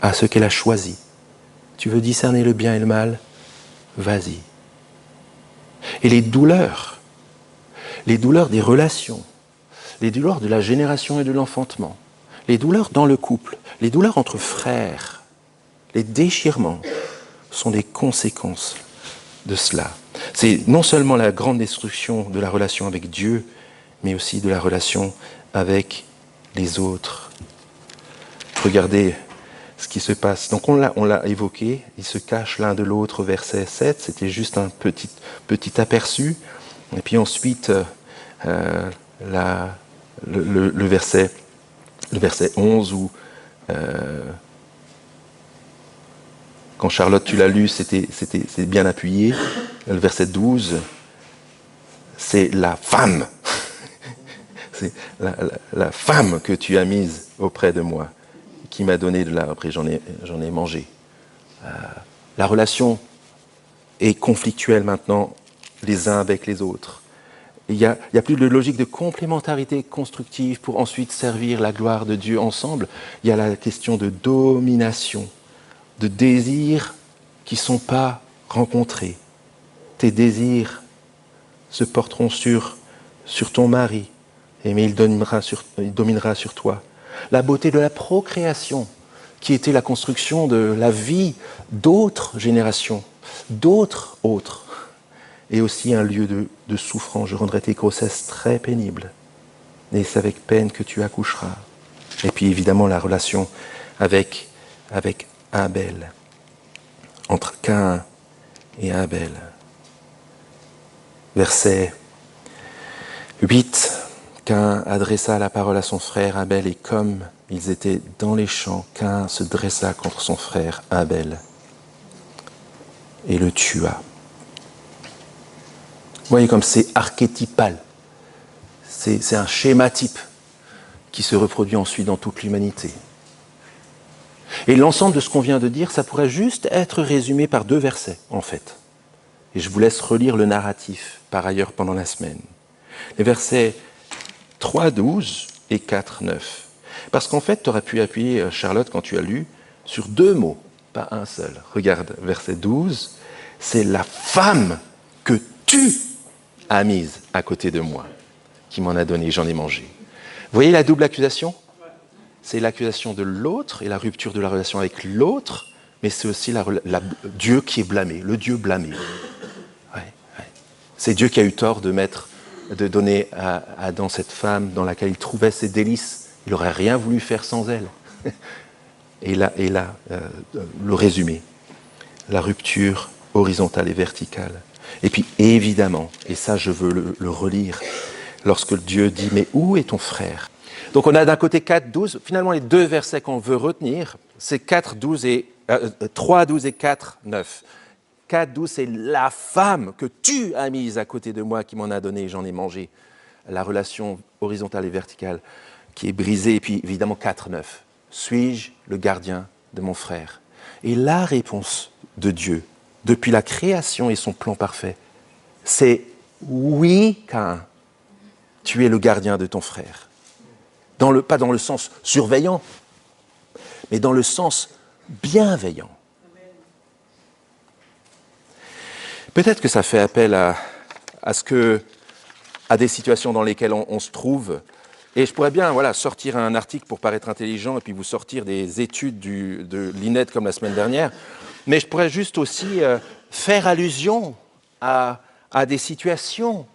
à ce qu'elle a choisi. Tu veux discerner le bien et le mal? Vas-y. Et les douleurs des relations, les douleurs de la génération et de l'enfantement, les douleurs dans le couple, les douleurs entre frères, les déchirements sont des conséquences de cela. C'est non seulement la grande destruction de la relation avec Dieu, mais aussi de la relation avec les autres. Regardez ce qui se passe. Donc on l'a évoqué, ils se cachent l'un de l'autre, verset 7, c'était juste un petit aperçu. Et puis ensuite, le verset 11 où quand Charlotte tu l'as lu, c'est bien appuyé. Le verset 12, c'est la femme. C'est la femme que tu as mise auprès de moi, qui m'a donné de l'arbre, après j'en ai mangé. La relation est conflictuelle maintenant, les uns avec les autres. Il n'y a plus de logique de complémentarité constructive pour ensuite servir la gloire de Dieu ensemble. Il y a la question de domination, de désirs qui ne sont pas rencontrés. Tes désirs se porteront sur ton mari, mais il dominera sur toi. La beauté de la procréation, qui était la construction de la vie d'autres générations, d'autres autres, et aussi un lieu de souffrance. Je rendrai tes grossesses très pénibles, et c'est avec peine que tu accoucheras. Et puis évidemment la relation avec Abel, entre Caïn et Abel. Verset 8, Caïn adressa la parole à son frère Abel, et comme ils étaient dans les champs, Caïn se dressa contre son frère Abel et le tua. Vous voyez comme c'est archétypal, c'est un schéma type qui se reproduit ensuite dans toute l'humanité. Et l'ensemble de ce qu'on vient de dire, ça pourrait juste être résumé par 2 versets, en fait. Et je vous laisse relire le narratif, par ailleurs, pendant la semaine. Les versets 3.12 et 4.9. Parce qu'en fait, tu aurais pu appuyer, Charlotte, quand tu as lu, sur 2 mots, pas un seul. Regarde, verset 12, c'est la femme que tu as mise à côté de moi, qui m'en a donné, j'en ai mangé. Vous voyez la double accusation ? C'est l'accusation de l'autre et la rupture de la relation avec l'autre, mais c'est aussi Dieu qui est blâmé, le Dieu blâmé. Ouais. C'est Dieu qui a eu tort de donner à Adam cette femme dans laquelle il trouvait ses délices. Il n'aurait rien voulu faire sans elle. Et là, le résumé, la rupture horizontale et verticale. Et puis évidemment, et ça je veux le relire, lorsque Dieu dit « Mais où est ton frère ?» Donc on a d'un côté 4, 12, finalement les 2 versets qu'on veut retenir, c'est 3, 12 et 4, 9. 4, 12, c'est la femme que tu as mise à côté de moi qui m'en a donné, j'en ai mangé. La relation horizontale et verticale qui est brisée. Et puis évidemment 4, 9. Suis-je le gardien de mon frère ? Et la réponse de Dieu, depuis la création et son plan parfait, c'est oui, Caïn, tu es le gardien de ton frère. Pas dans le sens surveillant, mais dans le sens bienveillant. Peut-être que ça fait appel à des situations dans lesquelles on se trouve. Et je pourrais bien sortir un article pour paraître intelligent et puis vous sortir des études de l'INED comme la semaine dernière. Mais je pourrais juste aussi faire allusion à des situations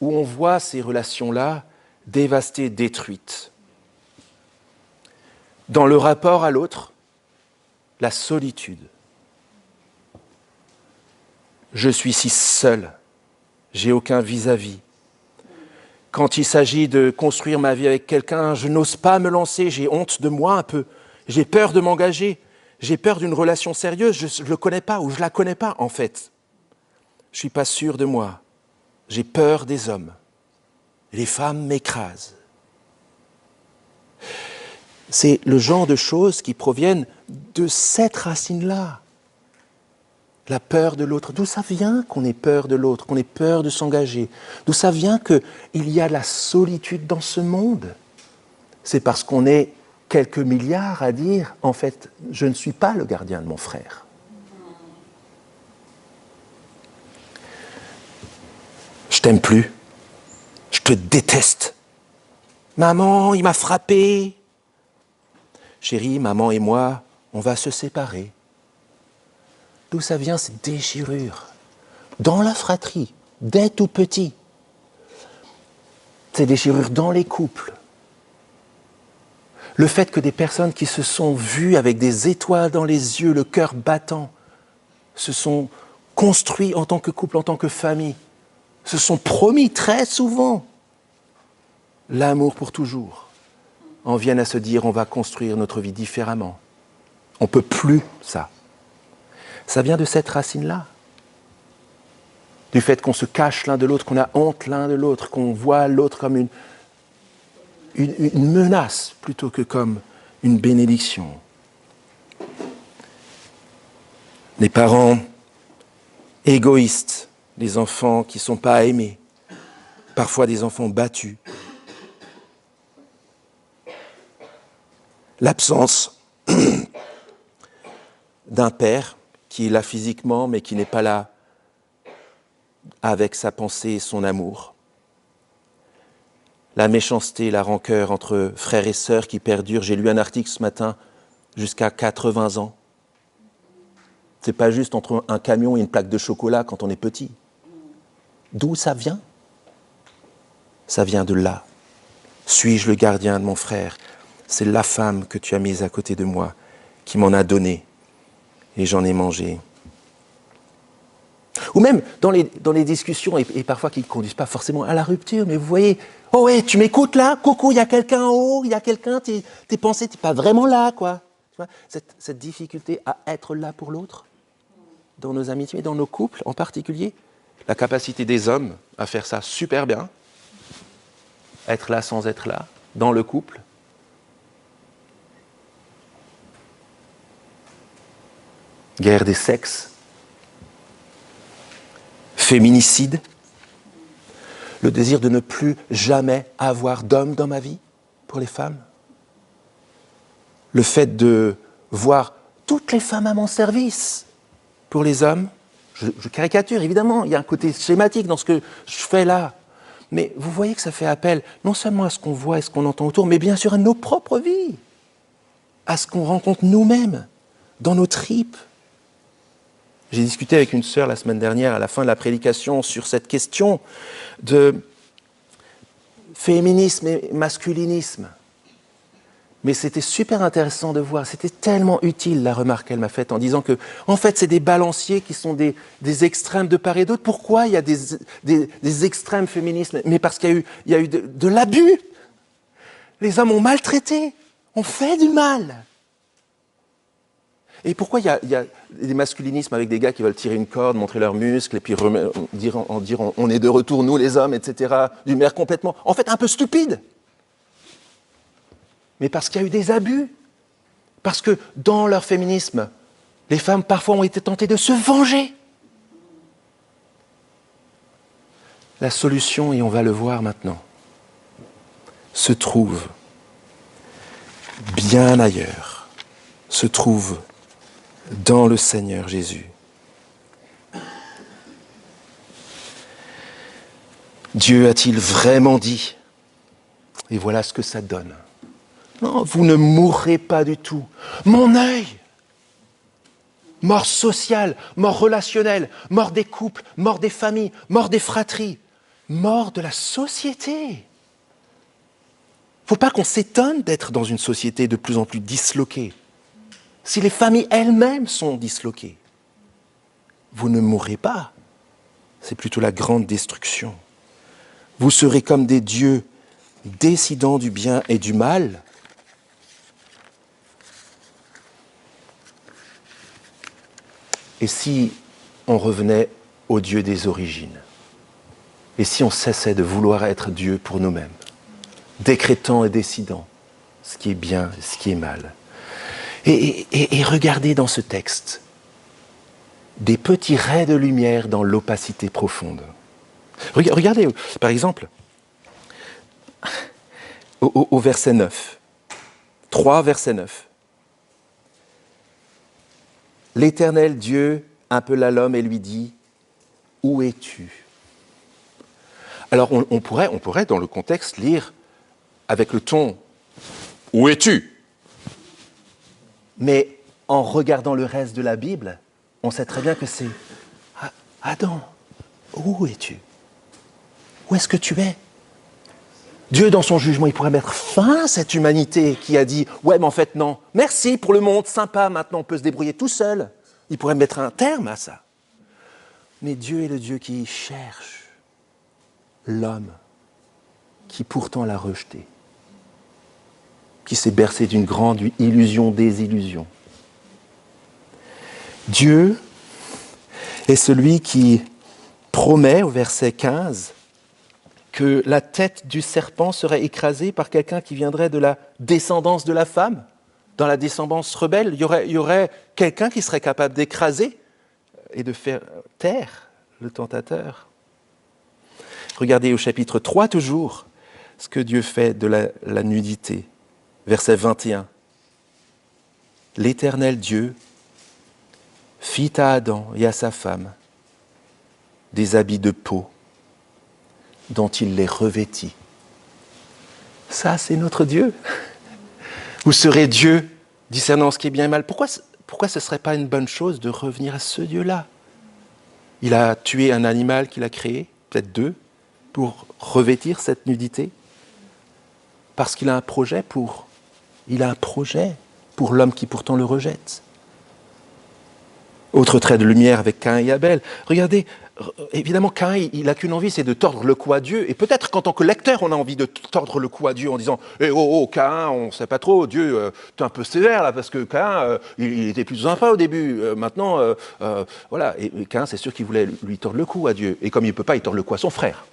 où on voit ces relations-là dévastées, détruites. Dans le rapport à l'autre, la solitude. Je suis si seul, j'ai aucun vis-à-vis. Quand il s'agit de construire ma vie avec quelqu'un, je n'ose pas me lancer, j'ai honte de moi un peu, j'ai peur de m'engager, j'ai peur d'une relation sérieuse, je ne le connais pas ou je ne la connais pas en fait. Je ne suis pas sûr de moi, j'ai peur des hommes. Les femmes m'écrasent. C'est le genre de choses qui proviennent de cette racine-là. La peur de l'autre. D'où ça vient qu'on ait peur de l'autre, qu'on ait peur de s'engager? D'où ça vient qu'il y a de la solitude dans ce monde? C'est parce qu'on est quelques milliards à dire, en fait, je ne suis pas le gardien de mon frère. Je t'aime plus. Je te déteste. Maman, il m'a frappé. Chérie, maman et moi, on va se séparer. D'où ça vient cette déchirure? Dans la fratrie, dès tout petit. Ces déchirures dans les couples. Le fait que des personnes qui se sont vues avec des étoiles dans les yeux, le cœur battant, se sont construits en tant que couple, en tant que famille, se sont promis très souvent l'amour pour toujours, en viennent à se dire on va construire notre vie différemment. On ne peut plus ça. Ça vient de cette racine-là. Du fait qu'on se cache l'un de l'autre, qu'on a honte l'un de l'autre, qu'on voit l'autre comme une menace plutôt que comme une bénédiction. Les parents égoïstes, des enfants qui ne sont pas aimés, parfois des enfants battus. L'absence d'un père qui est là physiquement mais qui n'est pas là avec sa pensée et son amour. La méchanceté, la rancœur entre frères et sœurs qui perdurent. J'ai lu un article ce matin, jusqu'à 80 ans. C'est pas juste entre un camion et une plaque de chocolat quand on est petit. D'où ça vient? Ça vient de là. Suis-je le gardien de mon frère? C'est la femme que tu as mise à côté de moi qui m'en a donné et j'en ai mangé. Ou même dans les discussions, et parfois qui ne conduisent pas forcément à la rupture, mais vous voyez, oh ouais, tu m'écoutes là? Coucou, il y a quelqu'un en haut, il y a quelqu'un, tes pensées, tu n'es pas vraiment là, quoi. Tu vois, cette difficulté à être là pour l'autre, dans nos amitiés, dans nos couples en particulier, la capacité des hommes à faire ça super bien, être là sans être là, dans le couple. Guerre des sexes, féminicide, le désir de ne plus jamais avoir d'homme dans ma vie pour les femmes, le fait de voir toutes les femmes à mon service pour les hommes, je caricature évidemment, il y a un côté schématique dans ce que je fais là, mais vous voyez que ça fait appel non seulement à ce qu'on voit et ce qu'on entend autour, mais bien sûr à nos propres vies, à ce qu'on rencontre nous-mêmes, dans nos tripes. J'ai discuté avec une sœur la semaine dernière, à la fin de la prédication, sur cette question de féminisme et masculinisme. Mais c'était super intéressant de voir, c'était tellement utile la remarque qu'elle m'a faite en disant que, en fait, c'est des balanciers qui sont des extrêmes de part et d'autre. Pourquoi il y a des extrêmes féministes? Mais parce qu'il y a eu de l'abus. Les hommes ont maltraité, ont fait du mal. Et pourquoi il y a des masculinismes avec des gars qui veulent tirer une corde, montrer leurs muscles, et puis dire on est de retour, nous les hommes, etc., d'une manière complètement, en fait, un peu stupide. Mais parce qu'il y a eu des abus. Parce que dans leur féminisme, les femmes parfois ont été tentées de se venger. La solution, et on va le voir maintenant, se trouve bien ailleurs, se trouve dans le Seigneur Jésus. Dieu a-t-il vraiment dit? Et voilà ce que ça donne. Non, vous ne mourrez pas du tout. Mon œil, mort sociale, mort relationnelle, mort des couples, mort des familles, mort des fratries. mort de la société. Il ne faut pas qu'on s'étonne d'être dans une société de plus en plus disloquée. Si les familles elles-mêmes sont disloquées, vous ne mourrez pas. C'est plutôt la grande destruction. Vous serez comme des dieux décidant du bien et du mal. Et si on revenait au Dieu des origines? Et si on cessait de vouloir être Dieu pour nous-mêmes, décrétant et décidant ce qui est bien et ce qui est mal? Et regardez dans ce texte des petits raies de lumière dans l'opacité profonde. Regardez, par exemple, au verset 9. 3, verset 9. L'Éternel Dieu appela l'homme et lui dit « Où es-tu » Alors on pourrait dans le contexte lire avec le ton « Où es-tu » Mais en regardant le reste de la Bible, on sait très bien que c'est « Adam, où es-tu ? Où est-ce que tu es ?» Dieu, dans son jugement, il pourrait mettre fin à cette humanité qui a dit « Ouais, mais en fait, non. Merci pour le monde, sympa, maintenant on peut se débrouiller tout seul. » Il pourrait mettre un terme à ça. Mais Dieu est le Dieu qui cherche l'homme qui pourtant l'a rejeté, qui s'est bercé d'une grande illusion, désillusion. Dieu est celui qui promet au verset 15 que la tête du serpent serait écrasée par quelqu'un qui viendrait de la descendance de la femme. Dans la descendance rebelle, il y aurait quelqu'un qui serait capable d'écraser et de faire taire le tentateur. Regardez au chapitre 3 toujours, ce que Dieu fait de la nudité. Verset 21. L'Éternel Dieu fit à Adam et à sa femme des habits de peau dont il les revêtit. Ça, c'est notre Dieu. Vous serez Dieu, discernant ce qui est bien et mal. Pourquoi ce ne serait pas une bonne chose de revenir à ce Dieu-là? Il a tué un animal qu'il a créé, peut-être 2, pour revêtir cette nudité. Parce qu'il a un projet pour l'homme qui pourtant le rejette. Autre trait de lumière avec Caïn et Abel. Regardez, évidemment, Caïn, il n'a qu'une envie, c'est de tordre le cou à Dieu. Et peut-être qu'en tant que lecteur, on a envie de tordre le cou à Dieu en disant « oh, Caïn, on ne sait pas trop, Dieu, tu es un peu sévère là, parce que Caïn, il était plus sympa au début. Maintenant, voilà. » Et Caïn, c'est sûr qu'il voulait lui tordre le cou à Dieu. Et comme il ne peut pas, il tord le cou à son frère.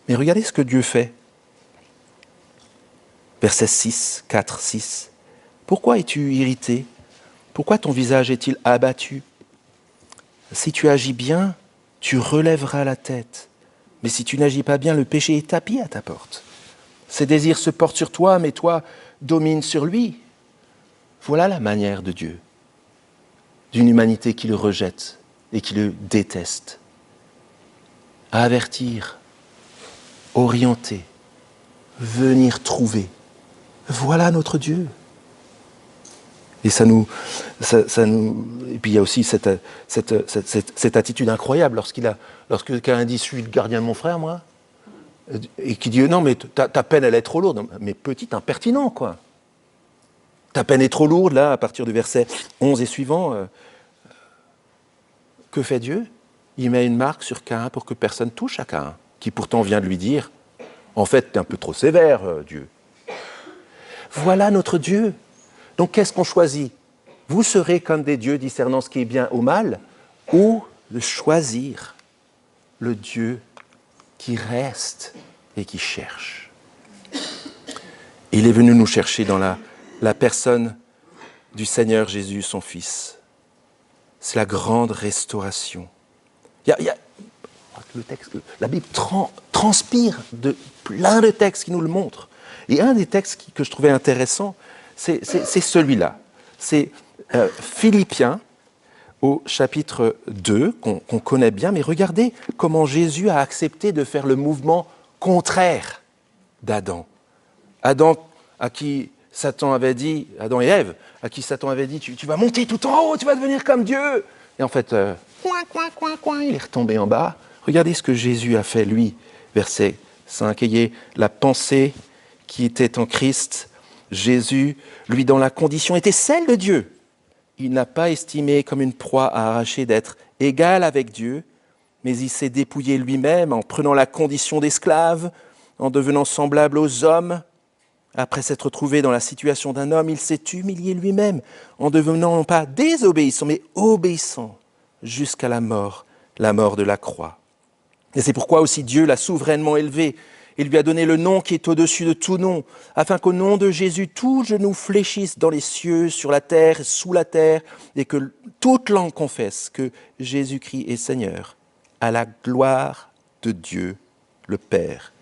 Mais regardez ce que Dieu fait. Verset 6, 4, 6. « Pourquoi es-tu irrité ? Pourquoi ton visage est-il abattu ? Si tu agis bien, tu relèveras la tête. Mais si tu n'agis pas bien, le péché est tapis à ta porte. Ses désirs se portent sur toi, mais toi domines sur lui. » Voilà la manière de Dieu, d'une humanité qui le rejette et qui le déteste. Avertir, orienter, venir trouver. Voilà notre Dieu. Et et puis il y a aussi cette attitude incroyable lorsque quelqu'un dit « je suis le gardien de mon frère, moi », et qui dit « non, mais ta peine, elle est trop lourde ». Mais petit impertinent, quoi. Ta peine est trop lourde, là, à partir du verset 11 et suivant. Que fait Dieu ? Il met une marque sur Caïn pour que personne touche à Caïn, qui pourtant vient de lui dire « en fait, t'es un peu trop sévère, Dieu ». Voilà notre Dieu. Donc, qu'est-ce qu'on choisit ? Vous serez comme des dieux discernant ce qui est bien ou mal, ou de choisir le Dieu qui reste et qui cherche. Il est venu nous chercher dans la personne du Seigneur Jésus, son Fils. C'est la grande restauration. Le texte, la Bible transpire de plein de textes qui nous le montrent. Et un des textes que je trouvais intéressant, c'est celui-là. C'est Philippiens au chapitre 2, qu'on connaît bien, mais regardez comment Jésus a accepté de faire le mouvement contraire d'Adam. Adam à qui Satan avait dit, Adam et Ève, à qui Satan avait dit, tu vas monter tout en haut, tu vas devenir comme Dieu. Et en fait, il est retombé en bas. Regardez ce que Jésus a fait, lui, verset 5. Ayez la pensée qui était en Christ. Jésus, lui, dans la condition, était celle de Dieu. Il n'a pas estimé comme une proie à arracher d'être égal avec Dieu, mais il s'est dépouillé lui-même en prenant la condition d'esclave, en devenant semblable aux hommes. Après s'être trouvé dans la situation d'un homme, il s'est humilié lui-même, en devenant non pas désobéissant, mais obéissant jusqu'à la mort de la croix. Et c'est pourquoi aussi Dieu l'a souverainement élevé et lui a donné le nom qui est au-dessus de tout nom, afin qu'au nom de Jésus, tout genou fléchisse dans les cieux, sur la terre, sous la terre, et que toute langue confesse que Jésus-Christ est Seigneur, à la gloire de Dieu le Père.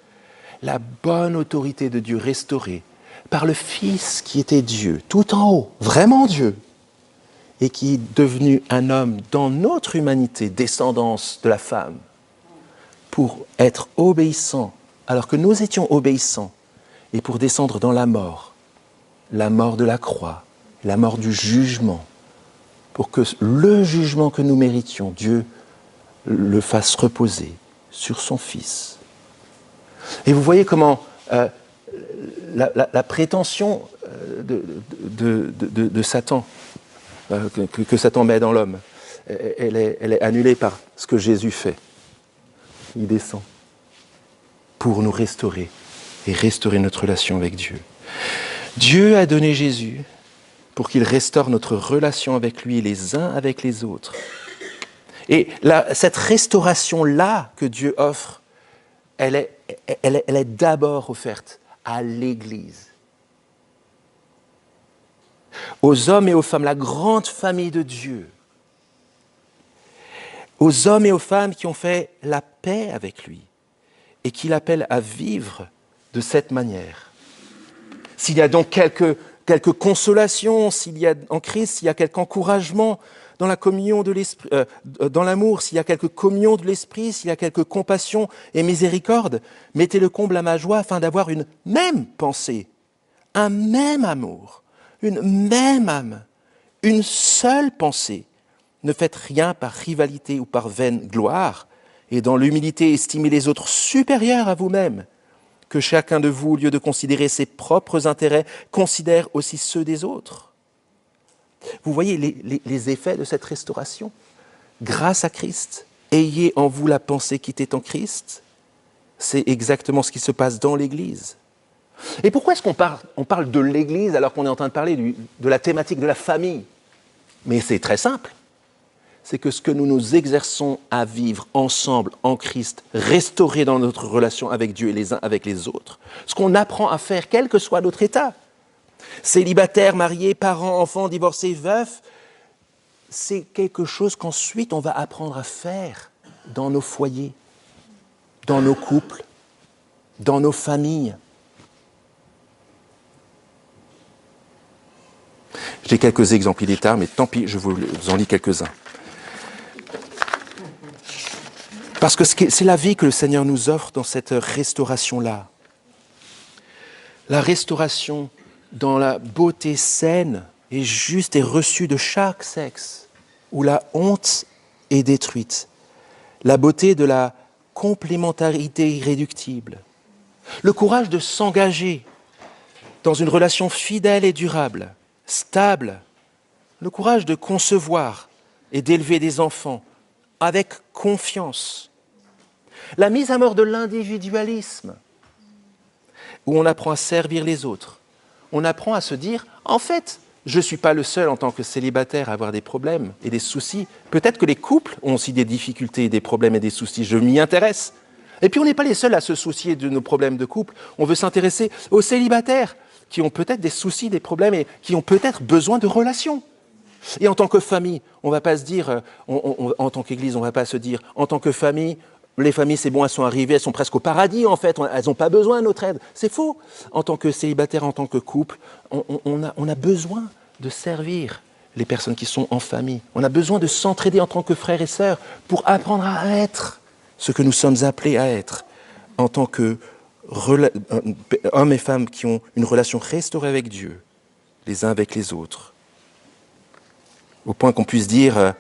La bonne autorité de Dieu restaurée par le Fils qui était Dieu, tout en haut, vraiment Dieu, et qui est devenu un homme dans notre humanité, descendance de la femme, pour être obéissant, alors que nous étions obéissants, et pour descendre dans la mort de la croix, la mort du jugement, pour que le jugement que nous méritions, Dieu le fasse reposer sur son Fils. Et vous voyez comment la prétention de Satan, que Satan met dans l'homme, elle est annulée par ce que Jésus fait. Il descend pour nous restaurer et restaurer notre relation avec Dieu. Dieu a donné Jésus pour qu'il restaure notre relation avec lui les uns avec les autres. Et cette restauration-là que Dieu offre, elle est d'abord offerte à l'Église. Aux hommes et aux femmes, la grande famille de Dieu. Aux hommes et aux femmes qui ont fait la paix avec lui et qui l'appellent à vivre de cette manière. S'il y a donc quelques consolations, s'il y a en Christ, s'il y a quelque encouragement dans la communion de l'esprit, dans l'amour, s'il y a quelque communion de l'esprit, s'il y a quelque compassion et miséricorde, mettez le comble à ma joie afin d'avoir une même pensée, un même amour, une même âme, une seule pensée. Ne faites rien par rivalité ou par vaine gloire, et dans l'humilité estimez les autres supérieurs à vous-même. Que chacun de vous, au lieu de considérer ses propres intérêts, considère aussi ceux des autres. Vous voyez les effets de cette restauration. Grâce à Christ, ayez en vous la pensée qui était en Christ. C'est exactement ce qui se passe dans l'Église. Et pourquoi est-ce qu'on parle de l'Église alors qu'on est en train de parler de la thématique de la famille ? Mais c'est très simple. C'est que ce que nous exerçons à vivre ensemble en Christ, restaurés dans notre relation avec Dieu et les uns avec les autres, ce qu'on apprend à faire, quel que soit notre état, célibataires, mariés, parents, enfants, divorcés, veufs, c'est quelque chose qu'ensuite on va apprendre à faire dans nos foyers, dans nos couples, dans nos familles. J'ai quelques exemples, il est tard, mais tant pis, je vous en lis quelques-uns. Parce que c'est la vie que le Seigneur nous offre dans cette restauration-là. La restauration dans la beauté saine et juste et reçue de chaque sexe, où la honte est détruite. La beauté de la complémentarité irréductible. Le courage de s'engager dans une relation fidèle et durable, stable. Le courage de concevoir et d'élever des enfants avec confiance. La mise à mort de l'individualisme, où on apprend à servir les autres. On apprend à se dire, en fait, je ne suis pas le seul en tant que célibataire à avoir des problèmes et des soucis. Peut-être que les couples ont aussi des difficultés, des problèmes et des soucis. Je m'y intéresse. Et puis on n'est pas les seuls à se soucier de nos problèmes de couple. On veut s'intéresser aux célibataires qui ont peut-être des soucis, des problèmes et qui ont peut-être besoin de relations. Et en tant que famille, on ne va pas se dire, en tant qu'Église, on ne va pas se dire, en tant que famille, les familles, c'est bon, elles sont arrivées, elles sont presque au paradis en fait, elles n'ont pas besoin de notre aide. C'est faux. En tant que célibataire, en tant que couple, on a besoin de servir les personnes qui sont en famille. On a besoin de s'entraider en tant que frères et sœurs pour apprendre à être ce que nous sommes appelés à être en tant que hommes et femmes qui ont une relation restaurée avec Dieu, les uns avec les autres. Au point qu'on puisse dire,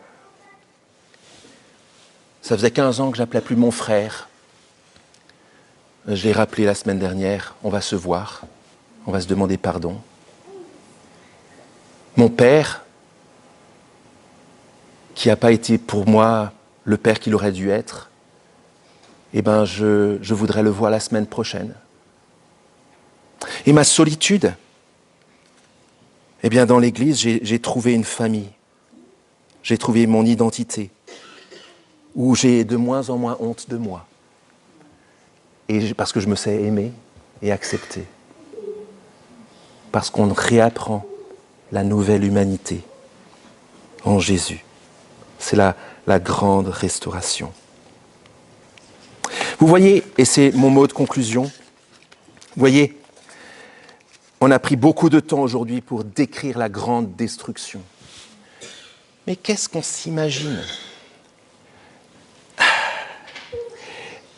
Ça faisait 15 ans que j'appelais plus mon frère. Je l'ai rappelé la semaine dernière, on va se voir, on va se demander pardon. Mon père, qui n'a pas été pour moi le père qu'il aurait dû être, eh ben je voudrais le voir la semaine prochaine. Et ma solitude, eh bien dans l'église, j'ai trouvé une famille. J'ai trouvé mon identité, où j'ai de moins en moins honte de moi. Et parce que je me sais aimer et accepter. Parce qu'on réapprend la nouvelle humanité en Jésus. C'est la grande restauration. Vous voyez, et c'est mon mot de conclusion, vous voyez, on a pris beaucoup de temps aujourd'hui pour décrire la grande destruction. Mais qu'est-ce qu'on s'imagine ?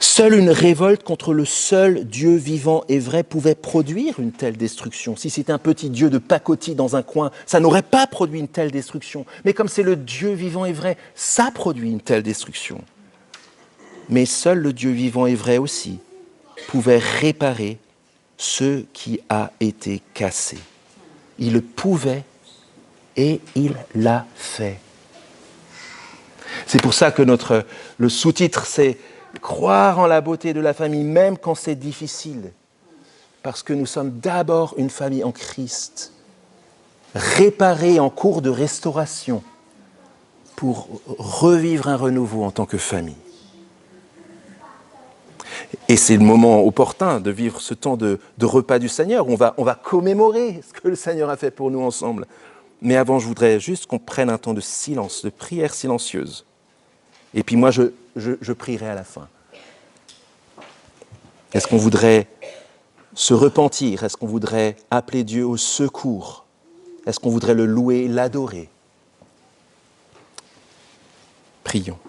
Seule une révolte contre le seul Dieu vivant et vrai pouvait produire une telle destruction. Si c'était un petit Dieu de pacotille dans un coin, ça n'aurait pas produit une telle destruction. Mais comme c'est le Dieu vivant et vrai, ça produit une telle destruction. Mais seul le Dieu vivant et vrai aussi pouvait réparer ce qui a été cassé. Il le pouvait et il l'a fait. C'est pour ça que le sous-titre, c'est « Croire en la beauté de la famille, même quand c'est difficile ». Parce que nous sommes d'abord une famille en Christ, réparée en cours de restauration, pour revivre un renouveau en tant que famille. Et c'est le moment opportun de vivre ce temps de repas du Seigneur. On va commémorer ce que le Seigneur a fait pour nous ensemble. Mais avant, je voudrais juste qu'on prenne un temps de silence, de prière silencieuse. Et puis moi, je prierai à la fin. Est-ce qu'on voudrait se repentir ? Est-ce qu'on voudrait appeler Dieu au secours ? Est-ce qu'on voudrait le louer, l'adorer ? Prions.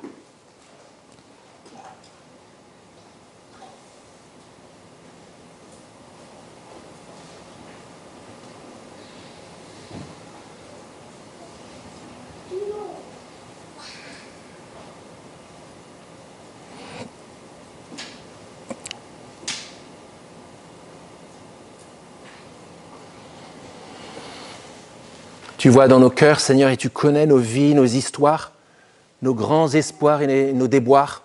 Tu vois dans nos cœurs, Seigneur, et tu connais nos vies, nos histoires, nos grands espoirs et nos déboires.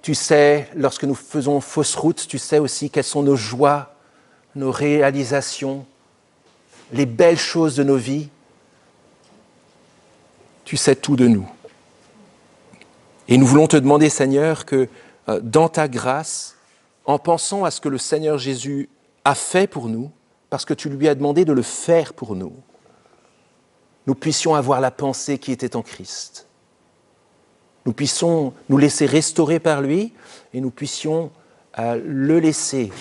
Tu sais, lorsque nous faisons fausse route, tu sais aussi quelles sont nos joies, nos réalisations, les belles choses de nos vies. Tu sais tout de nous. Et nous voulons te demander, Seigneur, que dans ta grâce, en pensant à ce que le Seigneur Jésus a fait pour nous, parce que tu lui as demandé de le faire pour nous, nous puissions avoir la pensée qui était en Christ. Nous puissions nous laisser restaurer par lui et nous puissions le laisser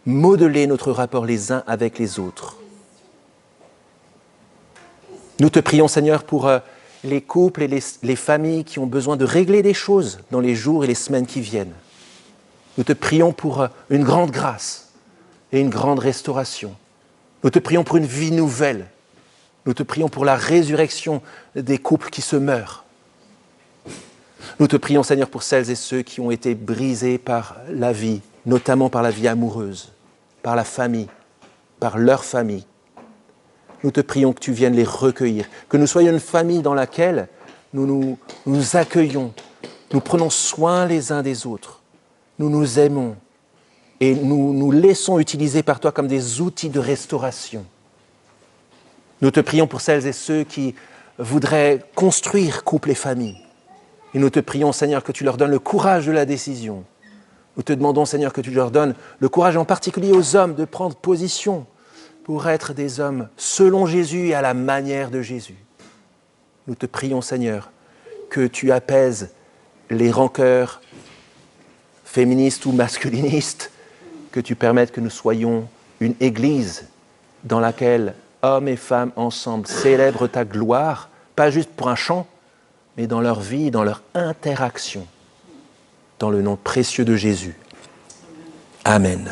modeler notre rapport les uns avec les autres. Nous te prions, Seigneur, pour les couples et les familles qui ont besoin de régler des choses dans les jours et les semaines qui viennent. Nous te prions pour une grande grâce et une grande restauration. Nous te prions pour une vie nouvelle. Nous te prions pour la résurrection des couples qui se meurent. Nous te prions, Seigneur, pour celles et ceux qui ont été brisés par la vie, notamment par la vie amoureuse, par la famille, par leur famille. Nous te prions que tu viennes les recueillir, que nous soyons une famille dans laquelle nous accueillons, nous prenons soin les uns des autres, nous nous aimons et nous nous laissons utiliser par toi comme des outils de restauration. Nous te prions pour celles et ceux qui voudraient construire couple et famille. Et nous te prions, Seigneur, que tu leur donnes le courage de la décision. Nous te demandons, Seigneur, que tu leur donnes le courage en particulier aux hommes de prendre position pour être des hommes selon Jésus et à la manière de Jésus. Nous te prions, Seigneur, que tu apaises les rancœurs féministes ou masculinistes, que tu permettes que nous soyons une église dans laquelle hommes et femmes ensemble célèbrent ta gloire, pas juste pour un chant, mais dans leur vie, dans leur interaction, dans le nom précieux de Jésus. Amen.